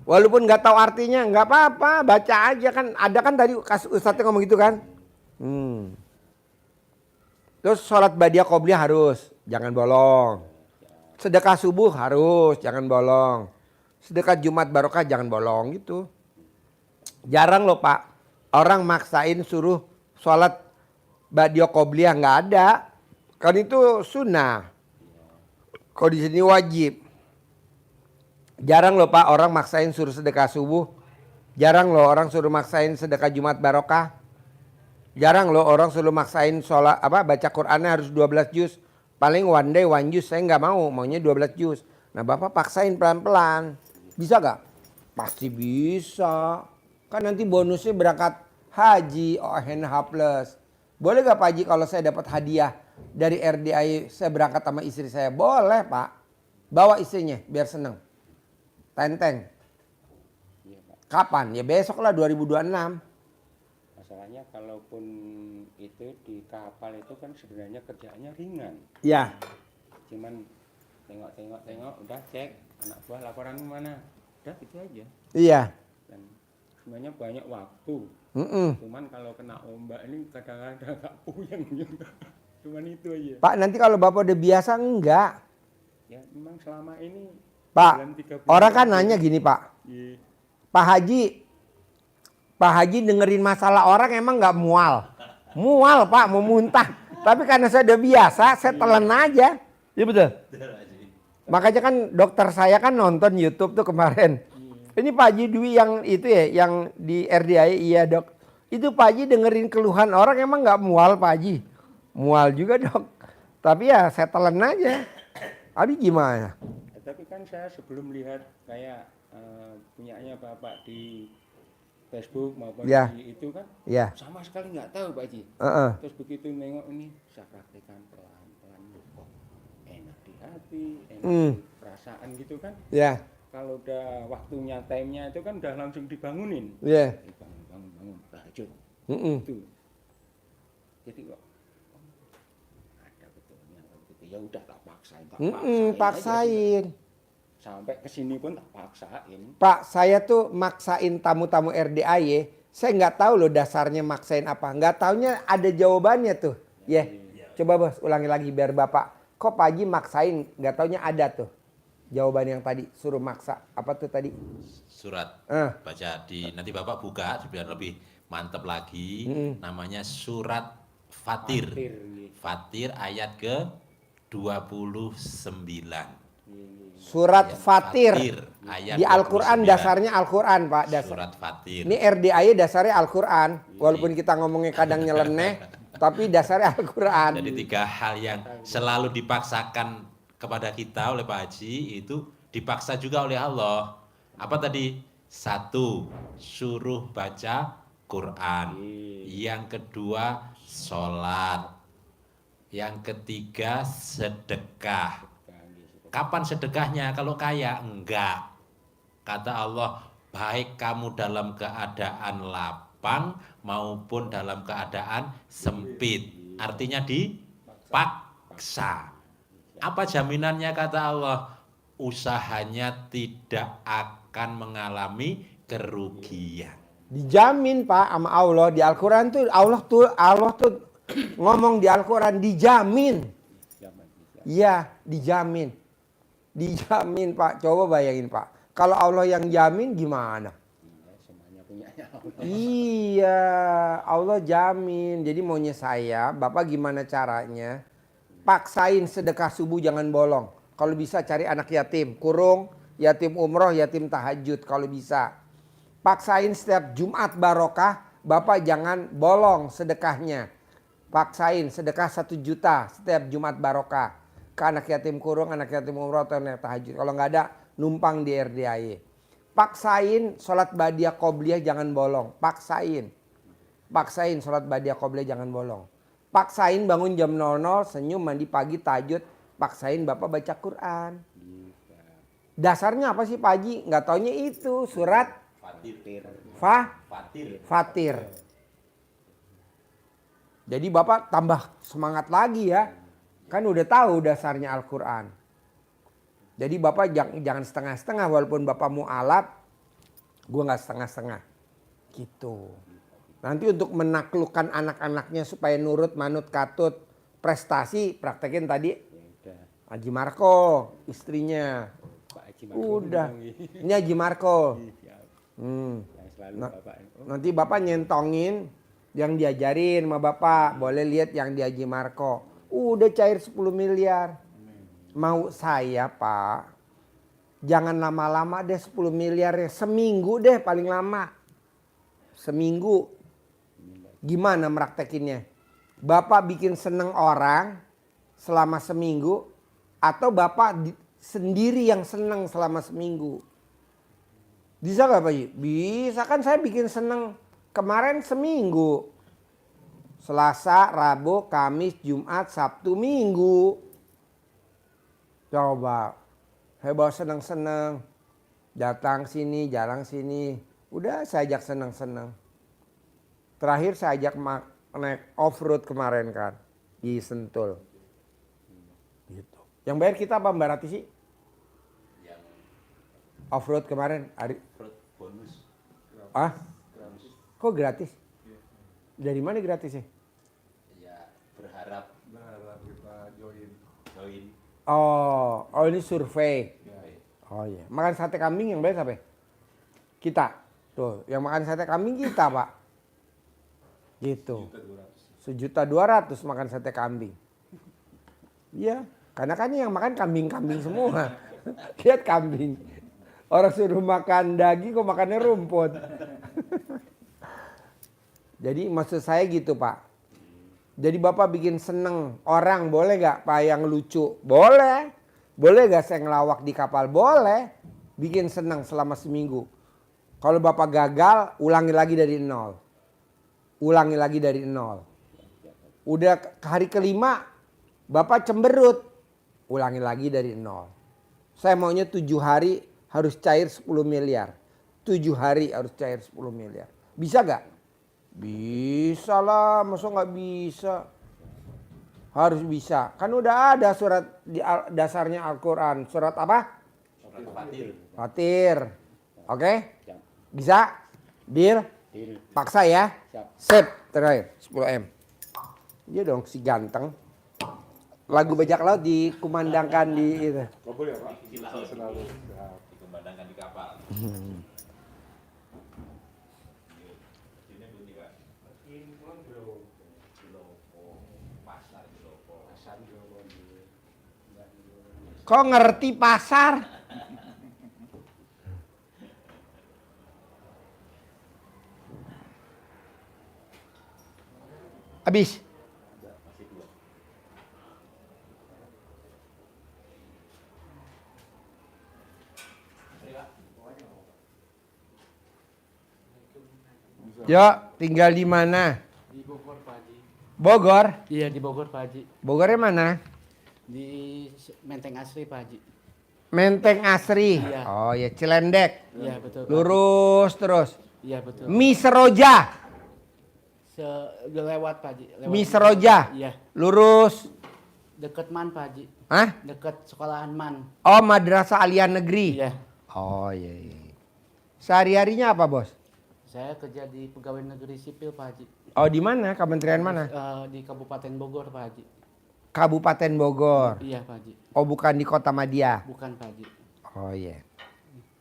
Walaupun nggak tahu artinya, nggak apa-apa, baca aja kan. Ada kan tadi ustadznya ngomong gitu kan. Terus sholat badiah qobliyah harus, jangan bolong. Sedekah subuh harus, jangan bolong. Sedekah Jumat barokah jangan bolong gitu. Jarang loh Pak, orang maksain suruh sholat badiah qobliyah, nggak ada. Kan itu sunnah. Kalau di sini wajib. Jarang loh Pak orang maksain suruh sedekah subuh. Jarang loh orang suruh maksain sedekah Jumat barokah. Jarang loh orang suruh maksain sholat baca Qurannya harus 12 juz. Paling one day one juz, saya nggak mau, maunya 12 juz. Nah Bapak paksain pelan-pelan. Bisa gak? Pasti bisa. Kan nanti bonusnya berangkat haji ONH plus. Boleh gak Pak Haji kalau saya dapat hadiah dari RDI saya berangkat sama istri saya? Boleh Pak. Bawa istrinya biar seneng. Tenteng. Iya, Pak. Kapan? Ya besok lah 2026. Masalahnya kalaupun itu di kapal itu kan sebenarnya kerjaannya ringan. Ya. Cuman tengok, udah cek anak buah laporan mana. Udah gitu aja. Iya. Dan sebenarnya banyak waktu. Mm-mm. Cuman kalau kena ombak ini kadang-kadang agak puyeng juga. Cuman itu aja. Pak nanti kalau Bapak udah biasa enggak. Ya memang selama ini Pak, bulan, 3 bulan orang kan itu- nanya gini Pak. Iya. Pak Haji dengerin masalah orang emang nggak mual. Mual Pak, mau muntah. Tapi karena saya udah biasa, saya telan aja. Iya betul. Makanya kan dokter saya kan nonton YouTube tuh kemarin. Ini Pak Haji Dwi yang itu ya, yang di RDI, iya dok. Itu Pak Haji dengerin keluhan orang emang nggak mual Pak Haji. Mual juga dok. Tapi ya saya telan aja. Abi gimana? Ya, tapi kan saya sebelum lihat kayak punyanya Bapak di Facebook maupun Ya. di itu kan Ya. sama sekali nggak tahu Pak Haji. Heeh. Terus begitu nengok ini saya praktekkan pelan-pelan kok enak di hati, enak di perasaan gitu kan. Ya. Kalau udah waktunya time-nya itu kan udah langsung dibangunin. Ya. Bangun tahajud Mm-mm. itu. Jadi kok ada betulnya gitu. Ya udah tak paksain, aja Paksain. sudah. Sampai kesini pun tak paksain. Pak, saya tuh maksain tamu-tamu RDAY. Saya nggak tahu loh dasarnya maksain apa. Nggak taunya ada jawabannya tuh. Ya, coba bos ulangi lagi biar Bapak. Kok Pak Haji maksain? Nggak taunya ada tuh. Jawaban yang tadi suruh maksa. Apa tuh tadi? Surat Eh. baca di nanti Bapak buka biar lebih mantep lagi. Namanya surat Fatir. Fatir. Fatir ayat ke 29. Surat Ayat Fatir. ayat Di Al-Quran 29. dasarnya Al-Quran Pak. Surat Fatir. Ini RDAY dasarnya Al-Quran. Walaupun kita ngomongnya kadang nyeleneh. Tapi dasarnya Al-Quran. Jadi 3 hal yang selalu dipaksakan kepada kita oleh Pak Haji itu dipaksa juga oleh Allah. Apa tadi? 1, suruh baca Quran. Yang kedua, sholat. Yang ketiga, sedekah. Kapan sedekahnya? Kalau kaya? Enggak. Kata Allah, baik kamu dalam keadaan lapang maupun dalam keadaan sempit. Artinya dipaksa. Apa jaminannya kata Allah? Usahanya tidak akan mengalami kerugian. Dijamin Pak sama Allah. Di Al-Quran tuh Allah tuh ngomong di Al-Quran dijamin. Iya, dijamin. Dijamin Pak. Coba bayangin Pak. Kalau Allah yang jamin gimana? Semuanya punyanya Allah. Iya, Allah jamin. Jadi maunya saya, Bapak gimana caranya? Paksain sedekah subuh jangan bolong. Kalau bisa cari anak yatim, kurung, yatim umroh, yatim tahajud kalau bisa. Paksain setiap Jumat barokah, Bapak jangan bolong sedekahnya. Paksain sedekah 1 juta setiap Jumat barokah. Ke anak yatim kurung, anak yatim umroh, atau anak tahajud. Kalau nggak ada, numpang di RDAY. Paksain sholat badiah qobliyah jangan bolong. Paksain. Paksain sholat badiah qobliyah jangan bolong. Paksain bangun jam 00, senyum, mandi pagi, tahajud. Paksain Bapak baca Quran. Dasarnya apa sih Pak Haji? Nggak taunya itu surat Fatir. Fatir. Jadi Bapak tambah semangat lagi ya. Kan udah tahu dasarnya Al-Quran. Jadi Bapak jangan setengah-setengah walaupun Bapak mau alat. Gue nggak setengah-setengah. Gitu. Nanti untuk menaklukkan anak-anaknya supaya nurut, manut, katut, prestasi, praktekin tadi Haji Marco, istrinya. Pak Haji Marco Udah. ngomong, Ini Haji Marco. siap. Hmm. Yang selalu Nah, Bapak nanti Bapak nyentongin yang diajarin sama Bapak. Boleh lihat yang di Haji Marco. Udah cair 10 miliar. Mau saya Pak, jangan lama-lama deh 10 miliar ya. Seminggu deh paling lama. Seminggu. Gimana meraktekinnya? Bapak bikin seneng orang selama seminggu. Atau Bapak sendiri yang senang selama seminggu. Bisa gak Pak Haji? Bisa, kan saya bikin senang kemarin seminggu. Selasa, Rabu, Kamis, Jumat, Sabtu, Minggu. Coba. Saya bawa senang-senang. Datang sini, jalan sini. Udah saya ajak senang-senang. Terakhir saya ajak naik off-road kemarin kan. Di Sentul. Gitu. Yang bayar kita apa Mbak Rati sih? Yang Off-road kemarin. fruit bonus. Ah? Kok gratis? Dari mana gratisnya? Ya berharap kita join. Oh ini survei. Oh iya. Makan sate kambing yang bayar siapa? Kita. Tuh, yang makan sate kambing kita, Pak. Gitu. 1.200.000 makan sate kambing. Iya, karena kan yang makan kambing-kambing semua. Lihat kambing. Orang suruh makan daging kok makannya rumput. Jadi maksud saya gitu Pak. Jadi Bapak bikin seneng orang boleh gak Pak yang lucu? Boleh. Boleh gak saya ngelawak di kapal? Boleh. Bikin seneng selama seminggu. Kalau Bapak gagal ulangi lagi dari nol. Ulangi lagi dari nol. Udah hari kelima Bapak cemberut. Ulangi lagi dari nol. Saya maunya 7 hari harus cair 10 miliar. 7 hari harus cair 10 miliar. Bisa gak? Bisa lah, masa gak bisa? Harus bisa. Kan udah ada surat di dasarnya Al-Quran. Surat apa? Surat Fatir. Fatir. Oke? Bisa? Deal? Deal. Paksa ya? Siap. Sip. Terakhir 10M. Iya dong si ganteng. Lagu bajak laut dikumandangkan di itu. Boleh ya Pak? Selalu. Dikumandangkan di kapal. Ini bunyi Pak. Kok ngerti pasar? Habis. Yo, tinggal di mana? Di Bogor Pak Haji. Bogor? Iya di Bogor Pak Haji. Bogornya mana? Di Menteng Asri Pak Haji. Menteng Asri. Iya. Oh ya, Cilendek. Iya betul. Pak Haji. Lurus terus. Iya betul. Mi Seroja. Udah lewat Pak Haji. Lewat. Mi Seroja. Iya. Lurus. Deket Man Pak Haji. Hah? Deket sekolahan Man. Oh, Madrasah Aliyah Negeri. Iya. Oh iya, iya. Sehari-harinya apa, Bos? Saya kerja di Pegawai Negeri Sipil Pak Haji. Oh, di mana? Kementerian mana? Di Kabupaten Bogor Pak Haji. Kabupaten Bogor. Iya Pak Haji. Oh, bukan di Kota Madia. Bukan Pak Haji. Oh iya.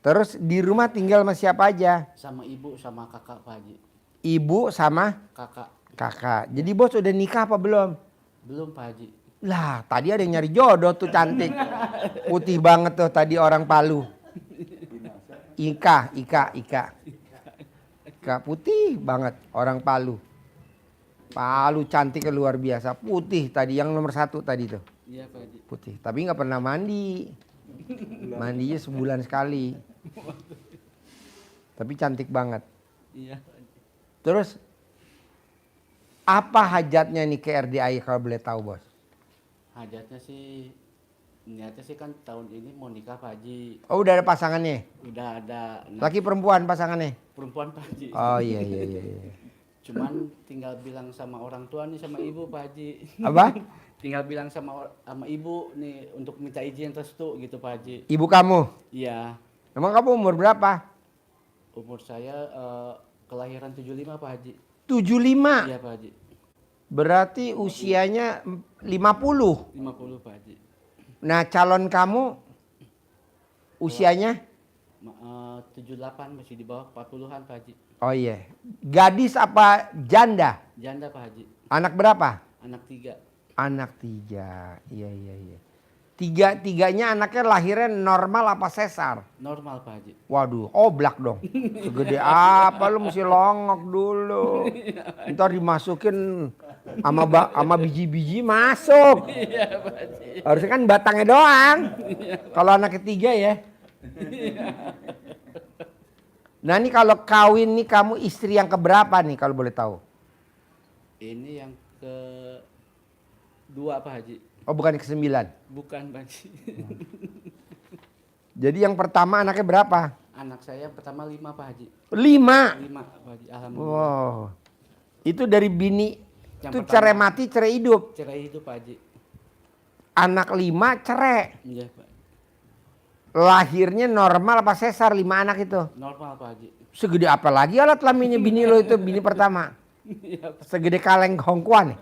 Terus di rumah tinggal sama siapa aja? Sama ibu sama kakak Pak Haji. Ibu sama Kakak. kakak. Jadi Bos udah nikah apa belum? Belum Pak Haji. Lah, tadi ada yang nyari jodoh tuh cantik. Putih banget tuh tadi orang Palu. Ika. Ika putih banget orang Palu. Palu cantiknya luar biasa. Putih tadi yang nomor 1 tadi tuh. Iya Pak Haji. Putih. Tapi nggak pernah mandi. Mandinya sebulan sekali. Tapi cantik banget. Iya Pak Haji. Terus apa hajatnya nih ke RDI kalau boleh tahu Bos? Hajatnya sih, niatnya sih kan tahun ini mau nikah Pak Haji. Oh udah ada pasangannya? Udah ada Laki perempuan pasangannya? perempuan Pak Haji. Oh iya. Cuman tinggal bilang sama orang tua nih sama ibu Pak Haji. Apa? Tinggal bilang sama ibu nih untuk minta izin restu gitu Pak Haji. Ibu kamu? Iya. Emang kamu umur berapa? Umur saya kelahiran 75 Pak Haji. 75? Iya Pak Haji. Berarti usianya 50? 50 Pak Haji. Nah calon kamu usianya? 78 masih di bawah 40-an Pak Haji. Oh iya. Gadis apa janda? Janda Pak Haji. Anak berapa? Anak 3. Anak 3. Iya. Tiga-tiganya anaknya lahirnya normal apa sesar? Normal Pak Haji. Waduh, oblak dong. Segede apa lu mesti longok dulu. Ntar dimasukin Sama biji-biji masuk. Iya Pak Haji. Harusnya kan batangnya doang. Kalau anak ketiga ya. Nah ini kalau kawin nih kamu istri yang keberapa nih kalau boleh tahu? Ini yang kedua Pak Haji. Oh bukan yang ke-9. Bukan Pak Haji. Jadi yang pertama anaknya berapa? Anak saya pertama 5 Pak Haji. 5. 5 Pak Haji. Alhamdulillah. Wow. Itu dari bini. Yang Itu pertama. cerai mati cerai hidup. Cerai itu Pak Haji. Anak 5 cerai. Iya Pak. Lahirnya normal apa sesar 5 anak itu? Normal Pak Haji. Segede apa lagi alat kelaminnya bini lo itu bini pertama? Iya Pak. Segede kaleng Hongkuan.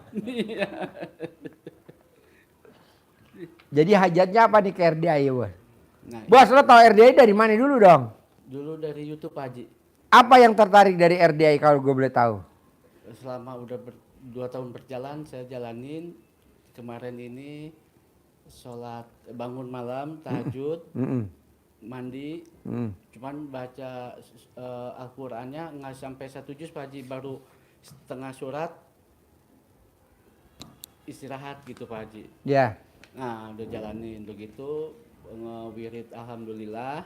Jadi hajatnya apa nih ke RDI ya bos? Nah, Bos lo tau RDI dari mana dulu dong? dulu dari YouTube Pak Haji. Apa yang tertarik dari RDI kalau gue boleh tahu? Selama udah 2 tahun berjalan saya jalanin. Kemarin ini sholat bangun malam, tahajud, mandi. Cuman baca Al-Qur'annya nggak sampai 1 juz Pak Haji, baru setengah surat istirahat gitu Pak Haji. Ya. Nah udah jalanin begitu ngewirid alhamdulillah.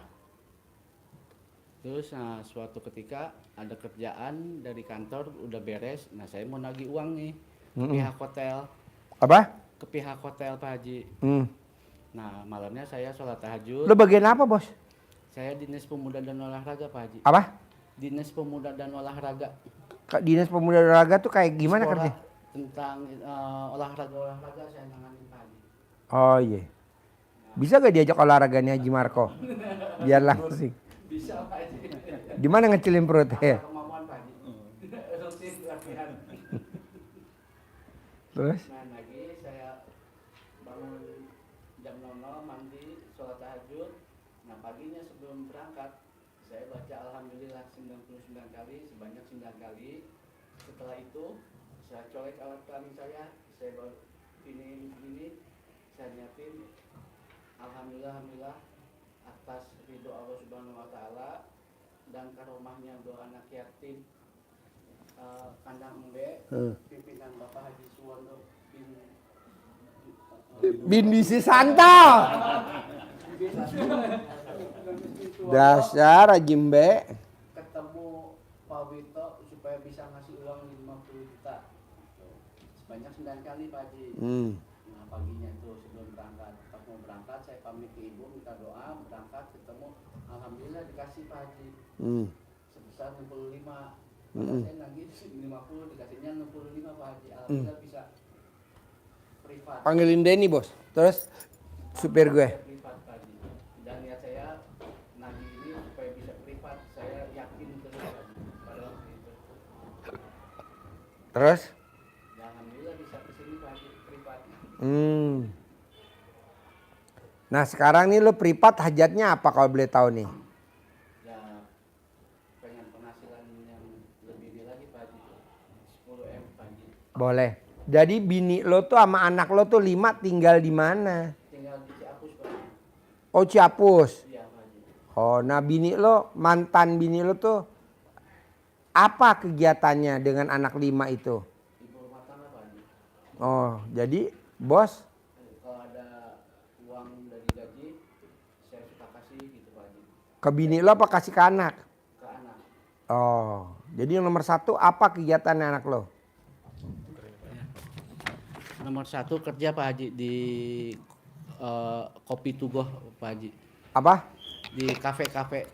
Terus nah, suatu ketika ada kerjaan dari kantor udah beres. Nah saya mau nagih uang nih ke pihak hotel, Apa? ke pihak hotel Pak Haji. Nah malamnya saya sholat tahajud. Lo bagian apa bos? Saya Dinas Pemuda dan Olahraga Pak Haji. Apa? Dinas Pemuda dan Olahraga. Dinas Pemuda dan Olahraga tuh kayak gimana Sekolah kerja? tentang olahraga saya nanganin Pak Haji. Oh iya. Bisa gak diajak olahraganya Haji Marco? Biar langsung. Bisa Pak Haji. Gimana ngecilin perutnya? Kemampuan Pak Haji. Rutin latihan. Terus? Nah lagi saya bangun jam 00 mandi sholat tahajud. Nah paginya sebelum berangkat saya baca alhamdulillah 99 kali sebanyak 9 kali. Setelah itu saya colek alat kelamin saya baru ini saya nyiapin alhamdulillah atas ridho Allah Subhanahu Wa Taala dan karomahnya doa anak yatim kandang embe pimpinan Bapak Haji Suwondo Bin Bisi Santo. Dasar Haji Mbe. ketemu Pak Wito supaya bisa ngasih uang 50 juta sebanyak 9 kali Pak Haji. Nah paginya tuh sebelum berangkat, pas mau berangkat saya pamit ke ibu minta doa, berangkat ketemu alhamdulillah dikasih Pak Haji sebesar 65. Saya nagih 50 dikasihnya 65 Pak Haji. Alhamdulillah bisa privat. Panggilin Denny bos. Terus supir gue. Privat Pak Haji. Dan niat saya nagih ini supaya bisa privat. Saya yakin terus Pak Haji pada waktu itu. Terus? Ya, alhamdulillah bisa kesini Pak Haji privat. Nah sekarang nih lo privat hajatnya apa kalau boleh tahu nih? Ya pengen penghasilan yang lebih ini lagi Pak Haji. 10 M Pak Haji. Boleh. Jadi bini lo tuh sama anak lo tuh 5 tinggal di mana? Tinggal di Ciapus Pak Haji. Oh Ciapus. Iya Pak Haji. Oh nah bini lo, mantan bini lo tuh apa kegiatannya dengan anak 5 itu? Ibu rumah tangga Pak Haji. Oh jadi bos? Kalau ada uang dari gaji saya suka kasih gitu Pak Haji. Ke bini lo apa kasih ke anak? Ke anak. Oh jadi yang nomor 1 apa kegiatannya anak lo? Nomor 1 kerja Pak Haji di Kopi Tugoh Pak Haji. Apa? Di kafe-kafe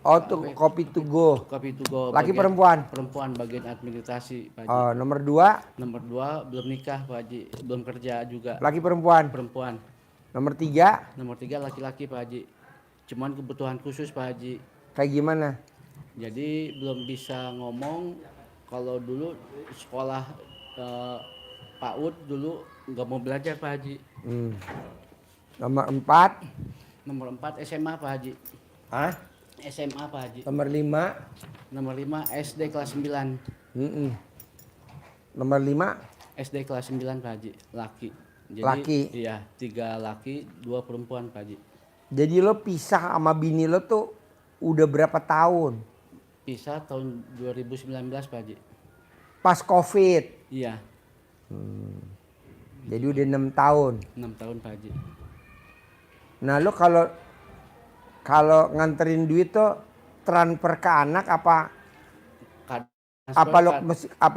Oh tuh kopi to go. Kopi Tugoh. Laki bagian- perempuan? Perempuan bagian administrasi Pak Haji. Oh nomor 2 Nomor 2 belum nikah Pak Haji, belum kerja juga. laki perempuan. Perempuan. Nomor 3 Nomor 3 laki-laki Pak Haji. Cuman kebutuhan khusus Pak Haji. kayak gimana? Jadi belum bisa ngomong. Kalau dulu sekolah PAUD dulu nggak mau belajar Pak Haji. Nomor 4 Nomor 4 SMA Pak Haji. Hah? SMA Pak Haji. Nomor 5 Nomor 5 SD kelas 9. Nomor 5 SD kelas 9 Pak Haji. Laki. Jadi, Laki. Iya, 3 laki, 2 perempuan Pak Haji. Jadi lo pisah sama bini lo tuh udah berapa tahun? Pisah tahun 2019 Pak Haji. Pas COVID. Iya, Jadi udah 6 tahun. 6 tahun Pak Haji. Nah lu kalau nganterin duit tuh transfer ke anak apa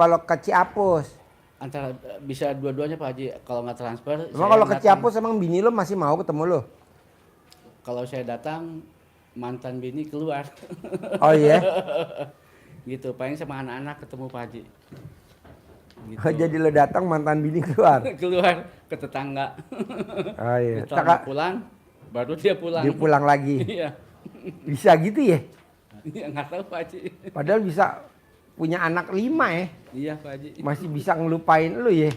lo ke Ciapus? Antara bisa dua-duanya Pak Haji. Kalau nggak transfer, Emang saya kalau ke datang. Ciapus emang bini lo masih mau ketemu lo? Kalau saya datang, mantan bini keluar. Oh iya? Gitu, paling sama anak-anak ketemu Pak Haji. Gitu. Oh, jadi lo datang mantan bini keluar? Keluar ke tetangga. Oh iya. Setelah pulang, baru dia pulang. Dia pulang lagi. Iya. Bisa gitu ya? Iya, nggak tahu Pak Haji. Padahal bisa punya anak 5 ya. Iya Pak Haji. Masih bisa ngelupain lu ya.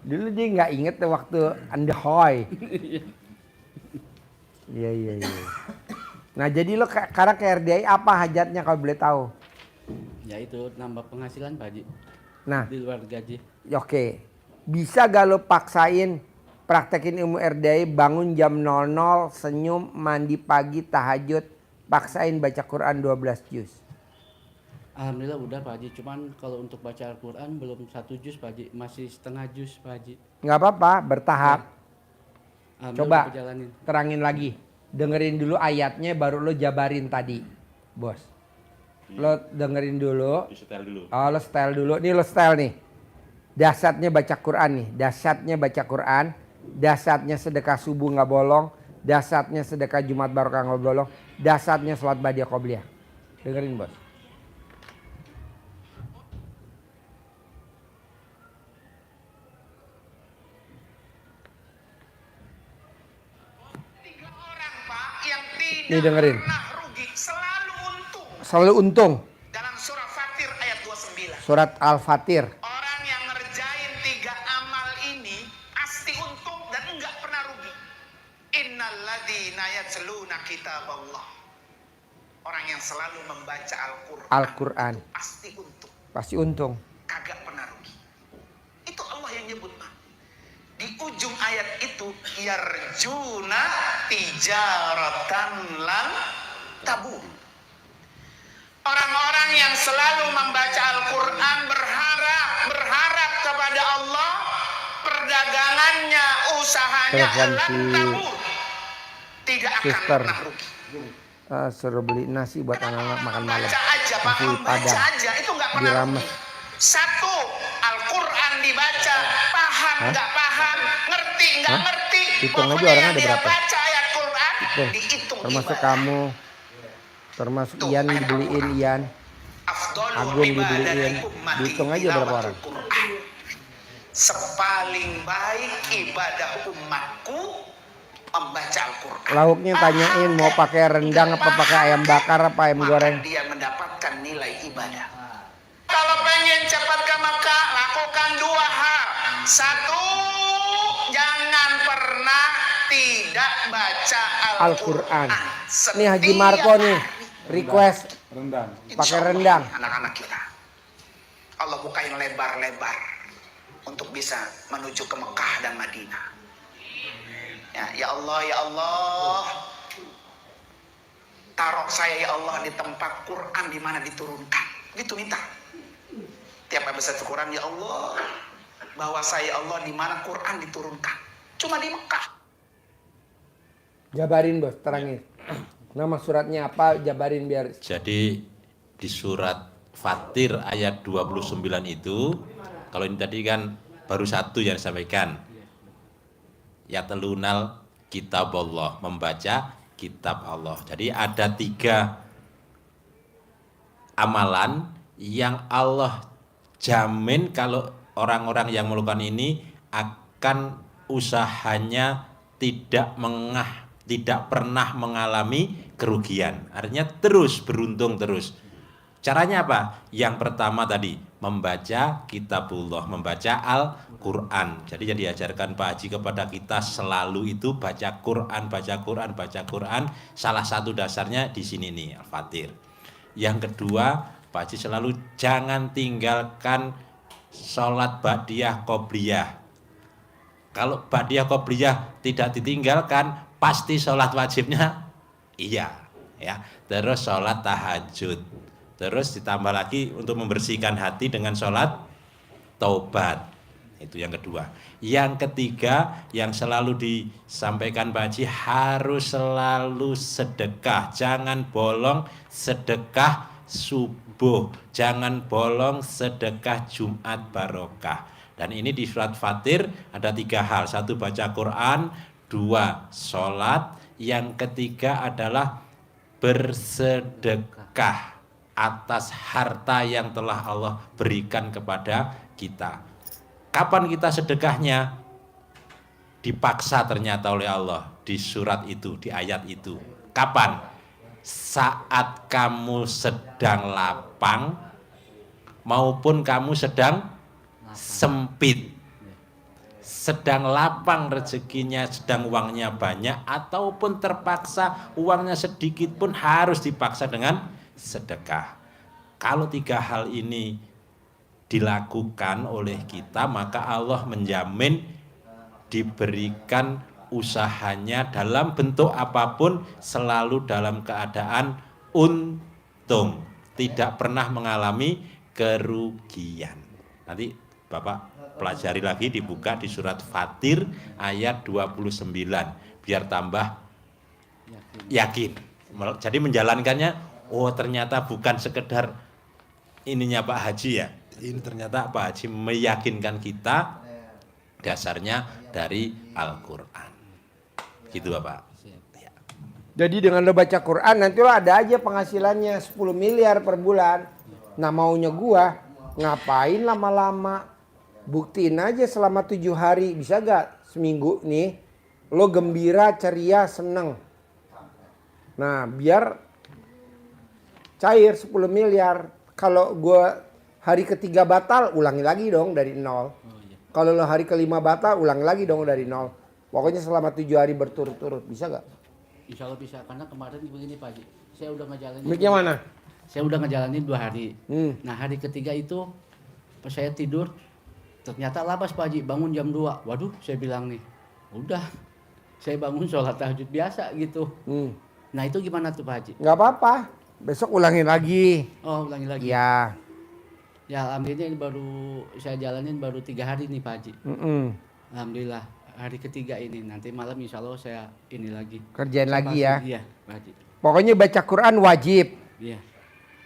Dulu dia nggak inget tuh waktu Andehoy. Iya. Nah jadi lo sekarang ke RDI apa hajatnya kalau boleh tahu? Ya itu nambah penghasilan Pak Haji. Nah Di luar gaji. oke. Bisa gak lo paksain praktekin ilmu RDI, bangun jam 00, senyum, mandi pagi, tahajud, paksain baca Quran 12 juz. Alhamdulillah udah Pak Haji. Cuman kalau untuk baca Al-Quran belum 1 juz Pak Haji. Masih setengah juz Pak Haji. Nggak apa-apa, bertahap. Alhamdulillah Coba udah jalanin. terangin lagi. Dengerin dulu ayatnya baru lo jabarin tadi, bos. Lo dengerin dulu. Di-setel dulu. Oh, lo style dulu. Nih lo style nih. Dasarnya baca Quran nih. Dasarnya baca Quran. Dasarnya sedekah subuh nggak bolong. Dasarnya sedekah Jumat Barokah nggak bolong. Dasarnya sholat badiah qobliyah. Dengerin bos. Tiga orang Pak yang Nih, tidak dengerin. pernah rugi, selalu untung. Selalu untung. Dalam surah Fatir ayat 29. Surat Al-Fatir. Orang yang ngerjain 3 amal ini pasti untung dan enggak pernah rugi. Innalladzina yatluna kitaballah. Orang yang selalu membaca Al-Quran itu pasti untung, Pasti untung. kagak pernah rugi. Itu Allah yang nyebut Pak. Di ujung ayat itu yarjuna tijaratan lan tabur. Orang-orang yang selalu membaca Al-Quran berharap kepada Allah, perdagangannya, usahanya Telepon lan si tabur, tidak akan sister. pernah rugi. Suruh beli nasi buat anak-anak makan malam. Baca aja Pak, Nasi baca Padang. aja itu nggak pernah Dirames. rugi. Satu, Al-Quran dibaca, paham nggak paham, ngerti nggak Hah? ngerti, Hitung aja pokoknya orang yang ada dia berapa? baca ayat Quran Tuh, dihitung termasuk ibadah. kamu. Termasuk Tuh, Ian ayat dibeliin Al-Quran. Ian. Afdolul Agung ibadati dibeliin. ummati Dihitung aja berapa tilawatul orang. Quran. Sepaling baik ibadah umatku membaca Al-Quran. Lauknya tanyain mau pakai rendang apa pakai ayam bakar apa ayam Maka goreng. dia mendapatkan nilai ibadah. Kalau pengen cepat ke Mekah, lakukan 2 hal. Satu, jangan pernah tidak baca Al-Quran. Setiap Nih Haji Marco nih request Rendang. pakai Insya Allah, rendang. anak-anak kita, Allah bukain lebar-lebar untuk bisa menuju ke Mekah dan Madinah. Ya Allah, ya Allah, taruh saya ya Allah di tempat Quran di mana diturunkan. Gitu minta. Tiap habis satu Quran, ya Allah, bawa saya ya Allah di mana Quran diturunkan. Cuma di Mekah. Jabarin bos, terangin. Nama suratnya apa? Jabarin biar. Jadi di surat Fatir ayat 29 itu, kalau ini tadi kan baru satu yang disampaikan. Yatlunal kitab Allah, membaca kitab Allah. Jadi ada 3 amalan yang Allah jamin kalau orang-orang yang melakukan ini akan usahanya tidak pernah mengalami kerugian. Artinya terus beruntung terus. Caranya apa? Yang pertama tadi membaca kitabullah, membaca Al-Quran. Jadi yang diajarkan Pak Haji kepada kita selalu itu baca Quran, baca Quran, baca Quran. Salah satu dasarnya di sini nih Al-Fatir. Yang kedua, Pak Haji selalu jangan tinggalkan sholat ba'diyah qobliyah. Kalau ba'diyah qobliyah tidak ditinggalkan, pasti sholat wajibnya iya, ya. Terus sholat tahajud. Terus ditambah lagi untuk membersihkan hati dengan sholat taubat. Itu yang kedua. Yang ketiga yang selalu disampaikan Pak Haji, harus selalu sedekah. Jangan bolong sedekah subuh. Jangan bolong sedekah Jumat barokah. Dan ini di surat Fatir ada 3 hal. 1 baca Quran, 2 sholat, yang ketiga adalah bersedekah atas harta yang telah Allah berikan kepada kita. Kapan kita sedekahnya? Dipaksa ternyata oleh Allah di surat itu, di ayat itu. Kapan? Saat kamu sedang lapang maupun kamu sedang sempit. Sedang lapang rezekinya, sedang uangnya banyak, ataupun terpaksa uangnya sedikit pun harus dipaksa dengan sedekah. Kalau 3 hal ini dilakukan oleh kita, maka Allah menjamin diberikan usahanya dalam bentuk apapun selalu dalam keadaan untung, tidak pernah mengalami kerugian. Nanti Bapak pelajari lagi, dibuka di surat Fatir ayat 29 biar tambah yakin. Jadi menjalankannya, oh ternyata bukan sekedar ininya Pak Haji ya. Ini ternyata Pak Haji meyakinkan kita dasarnya dari Al-Qur'an. Gitu Bapak. Ya. Jadi dengan lo baca Quran nanti lo ada aja penghasilannya 10 miliar per bulan. Nah maunya gua ngapain lama-lama? Buktiin aja selama 7 hari, bisa gak seminggu nih lo gembira, ceria, seneng. Nah biar cair 10 miliar. Kalau gua hari ketiga batal, ulangi lagi dong dari nol. Kalau lo hari kelima batal, ulangi lagi dong dari nol. Pokoknya selama 7 hari berturut-turut, bisa gak? Insya Allah bisa, karena kemarin begini Pak Haji, saya udah ngejalanin. Miknya mana? Saya udah ngejalanin 2 hari. Nah hari ketiga itu pas saya tidur, ternyata labas Pak Haji, bangun jam 2. Waduh, saya bilang nih, udah, saya bangun sholat tahajud biasa gitu. Nah itu gimana tuh Pak Haji? Gak apa-apa, besok ulangin lagi. Oh ulangi lagi. Ya. Ya alhamdulillah ini baru saya jalanin baru 3 hari nih Pak Haji. Alhamdulillah hari ketiga ini, nanti malam insya Allah saya ini lagi. Kerjain lagi ya. Iya Pak Haji. Pokoknya baca Quran wajib. Iya.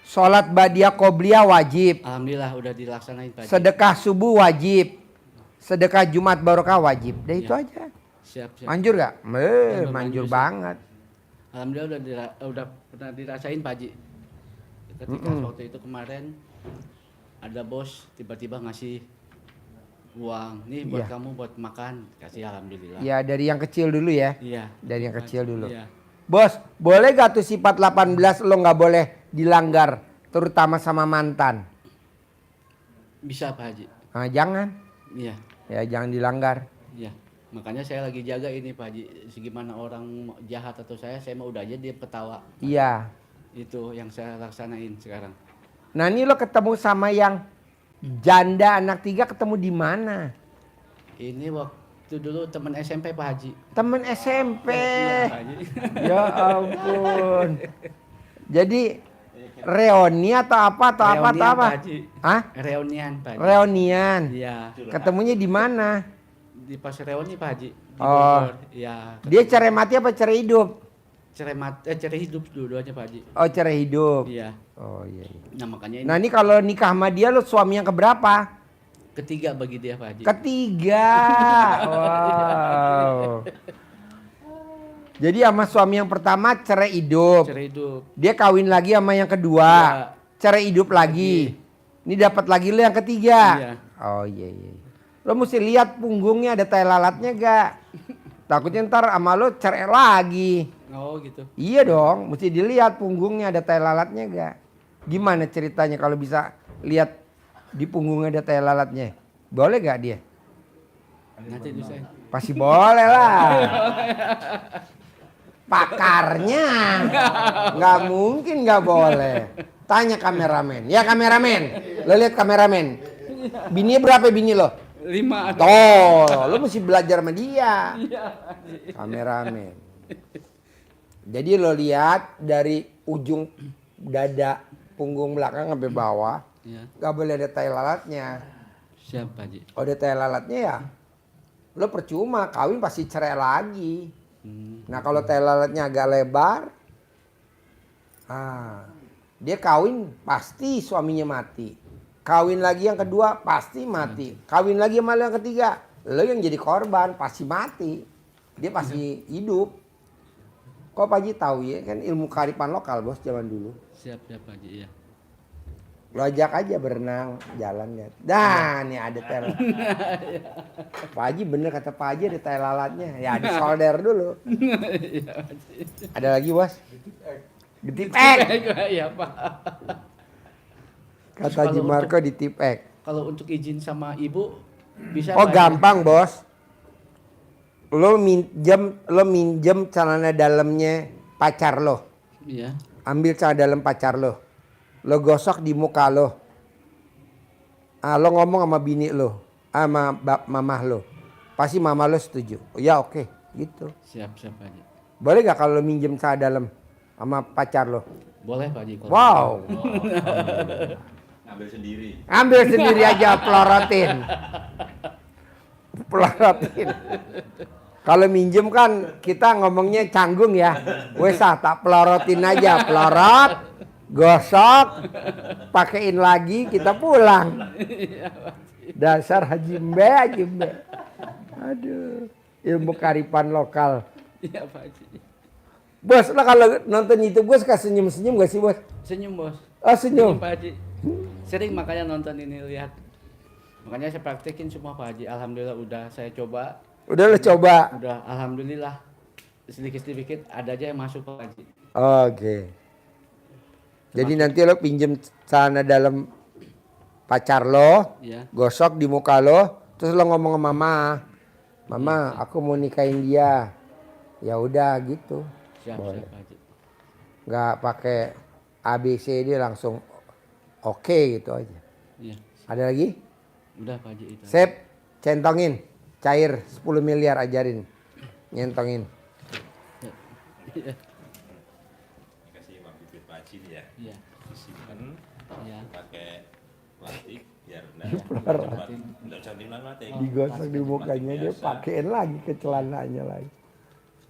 Sholat badiah qobliyah wajib. Alhamdulillah udah dilaksanain Pak Haji. Sedekah subuh wajib. Sedekah Jumat barokah wajib. Udah itu aja. Siap. Manjur gak? Ya, Manjur manjur, banget. Alhamdulillah udah pernah dirasain Pak Haji. Ketika waktu itu kemarin ada bos tiba-tiba ngasih uang, nih buat kamu buat makan, kasih alhamdulillah. Ya dari yang kecil dulu ya. Iya. Dari yang kecil dulu. Iya. Bos, boleh gak tuh sifat 18 lo gak boleh dilanggar, terutama sama mantan? Bisa Pak Haji. Nah, jangan. Iya. Ya jangan dilanggar. Iya. Makanya saya lagi jaga ini Pak Haji. Segimana orang jahat atau saya mau udah aja dia ketawa. Iya. Itu yang saya laksanain sekarang. Nah ini lo ketemu sama yang janda anak 3, ketemu di mana? Ini waktu dulu teman SMP Pak Haji. Temen SMP. Iya, Pak Haji. Ya ampun. Jadi reuni atau apa Reunian, apa? Pak Haji. Hah? Reunian Pak Haji. Reunian. Iya. Ketemunya di mana? Di pas reuni Pak Haji. Di Oh. Bogor. Iya. Dia cerai mati apa cerai hidup? Cerai hidup dua-duanya Pak Haji. Oh cerai hidup. Iya. Oh iya. Nah makanya ini Nah ini kalau nikah sama dia lo suami yang keberapa? ketiga bagi dia Pak Haji. Ketiga. Wow. Jadi sama suami yang pertama cerai hidup. Cerai hidup. Dia kawin lagi sama yang kedua. Iya. Cerai hidup lagi. Ini dapat lagi lo yang ketiga. Iya. Oh iya. Lo mesti lihat punggungnya ada tai lalatnya gak? Takutnya ntar sama lo cerai lagi. Oh gitu. Iya dong, mesti dilihat punggungnya ada tai lalatnya gak? Gimana ceritanya kalau bisa lihat di punggungnya ada tai lalatnya? Boleh gak dia? Nanti bisa. Pasti boleh lah. Pakarnya nggak mungkin nggak boleh. Tanya kameramen. Ya kameramen, lo lihat kameramen. Bini berapa bini lo? 5. Tuh, lo mesti belajar sama dia. Kameramen. Jadi lo lihat dari ujung dada punggung belakang sampai bawah, Iya. nggak boleh ada tai lalatnya. Siap Pak Haji. Kalau ada tai lalatnya ya, lo percuma kawin pasti cerai lagi. Nah kalau tai lalatnya agak lebar, dia kawin pasti suaminya mati. Kawin lagi yang kedua pasti mati. Kawin lagi sama yang ketiga, lo yang jadi korban pasti mati. Dia pasti hidup. Kok Pak Haji tahu ya kan ilmu kearifan lokal bos zaman dulu. Siap Pak Haji, iya. Lo ajak aja berenang jalan lihat. Dah nih ada tai lalat. Pak Haji bener kata Pak Haji ada tai lalatnya. Ya di solder dulu. Ada lagi bos? Ditipek. Iya Pak. Kata Haji Marco ditipek. Kalau untuk izin sama ibu bisa Oh Pak Haji? gampang bos. Lo minjem celana dalamnya pacar lo. Iya. Ambil celana dalam pacar lo. Lo gosok di muka lo. Lo ngomong sama bini lo. Sama mamah lo. Pasti mama lo setuju. Oh, ya oke. Gitu. Siap Pak Haji. Boleh gak kalau lo minjem celana dalam sama pacar lo? Boleh Pak Haji. Wow. Ambil sendiri. Ambil sendiri aja pelorotin. Pelorotin. Kalau minjem kan kita ngomongnya canggung ya. Wes tak pelorotin aja. Pelorot, gosok, pakein lagi kita pulang. Dasar Haji Mbe. Aduh. Ilmu kearifan lokal. Iya Pak Haji. Bos, lo kalau nonton YouTube gue suka senyum-senyum gak sih bos? Senyum bos. Oh senyum. Pak Haji. Sering makanya nonton ini lihat. Makanya saya praktekin semua Pak Haji. Alhamdulillah udah saya coba. Udah lo coba? Udah alhamdulillah. Sedikit-sedikit ada aja yang masuk Pak Haji. Oke. Jadi nanti lo pinjem celana dalam pacar lo, Iya. gosok di muka lo, terus lo ngomong sama mama. Mama, aku mau nikahin dia. Ya udah gitu. Siap Boleh. Pak Haji. Nggak pakai ABC dia langsung oke gitu aja. Iya. Ada lagi? Udah Pak Haji itu. Sip, centongin. Cair 10 miliar ajarin. Nyentongin. Kasih uang bibit pacin ya. Iya. Disimpan Iya. pakai plastik biar enggak jadi mati. Digosok di mukanya dia pakein lagi ke celananya lagi.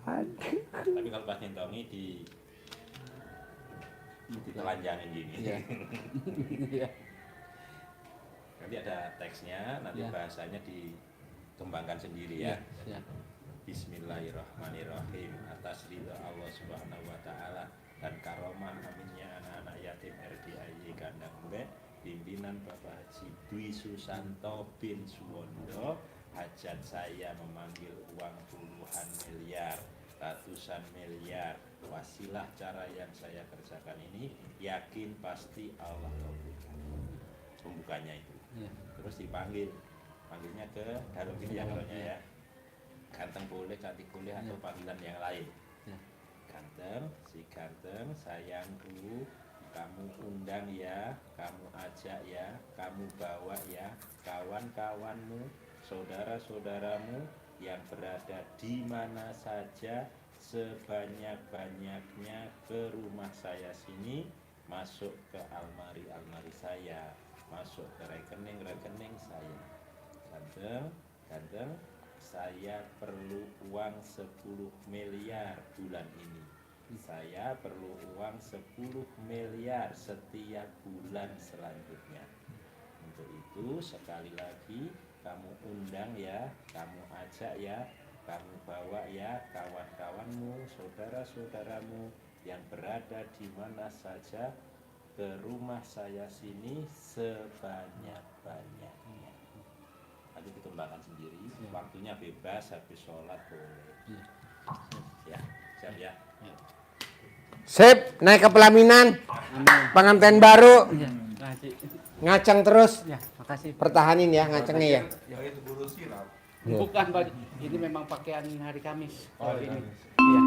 Aduh. Tapi kalau pas nyentongi ditelanjangin gini. Iya. Iya. Nanti ada teksnya, nanti Ya. bahasanya dikembangkan sendiri ya. Iya. Bismillahirrahmanirrahim. Atas ridho Allah Subhanahu wa taala dan karomah aminnya anak-anak yatim RDIY Kandang Mbe, pimpinan Bapak Haji Dwi Susanto bin Suwondo, hajat saya memanggil uang puluhan miliar, ratusan miliar. Wasilah cara yang saya kerjakan ini yakin pasti Allah kabulkan. Pembukanya itu. Iya. Terus dipanggil, panggilnya ke dalam ini ya kalau ya. Ganteng boleh, cantik boleh atau panggilan yang lain. Ya. Ganteng, si ganteng, sayangku, kamu undang ya, kamu ajak ya, kamu bawa ya, kawan-kawanmu, saudara-saudaramu yang berada di mana saja, sebanyak-banyaknya ke rumah saya sini, masuk ke almari-almari saya, masuk ke rekening-rekening saya. Ganteng, ganteng, saya perlu uang 10 miliar bulan ini. Saya perlu uang 10 miliar setiap bulan selanjutnya. Untuk itu sekali lagi kamu undang ya, kamu ajak ya, kamu bawa ya kawan-kawanmu, saudara-saudaramu yang berada di mana saja ke rumah saya sini sebanyak-banyaknya. Nanti dikembangkan sendiri, waktunya bebas, habis sholat boleh. Ya, siap ya. Sip, naik ke pelaminan. Pengantin baru. Iya, Pak Haji. Ngaceng terus. Ya, makasih. Pertahanin ya ngacengnya ya. Kayak itu bulu sirap. Bukan Pak Haji. Ini memang pakaian hari Kamis. Oh, Hari ini. Kamis. Iya.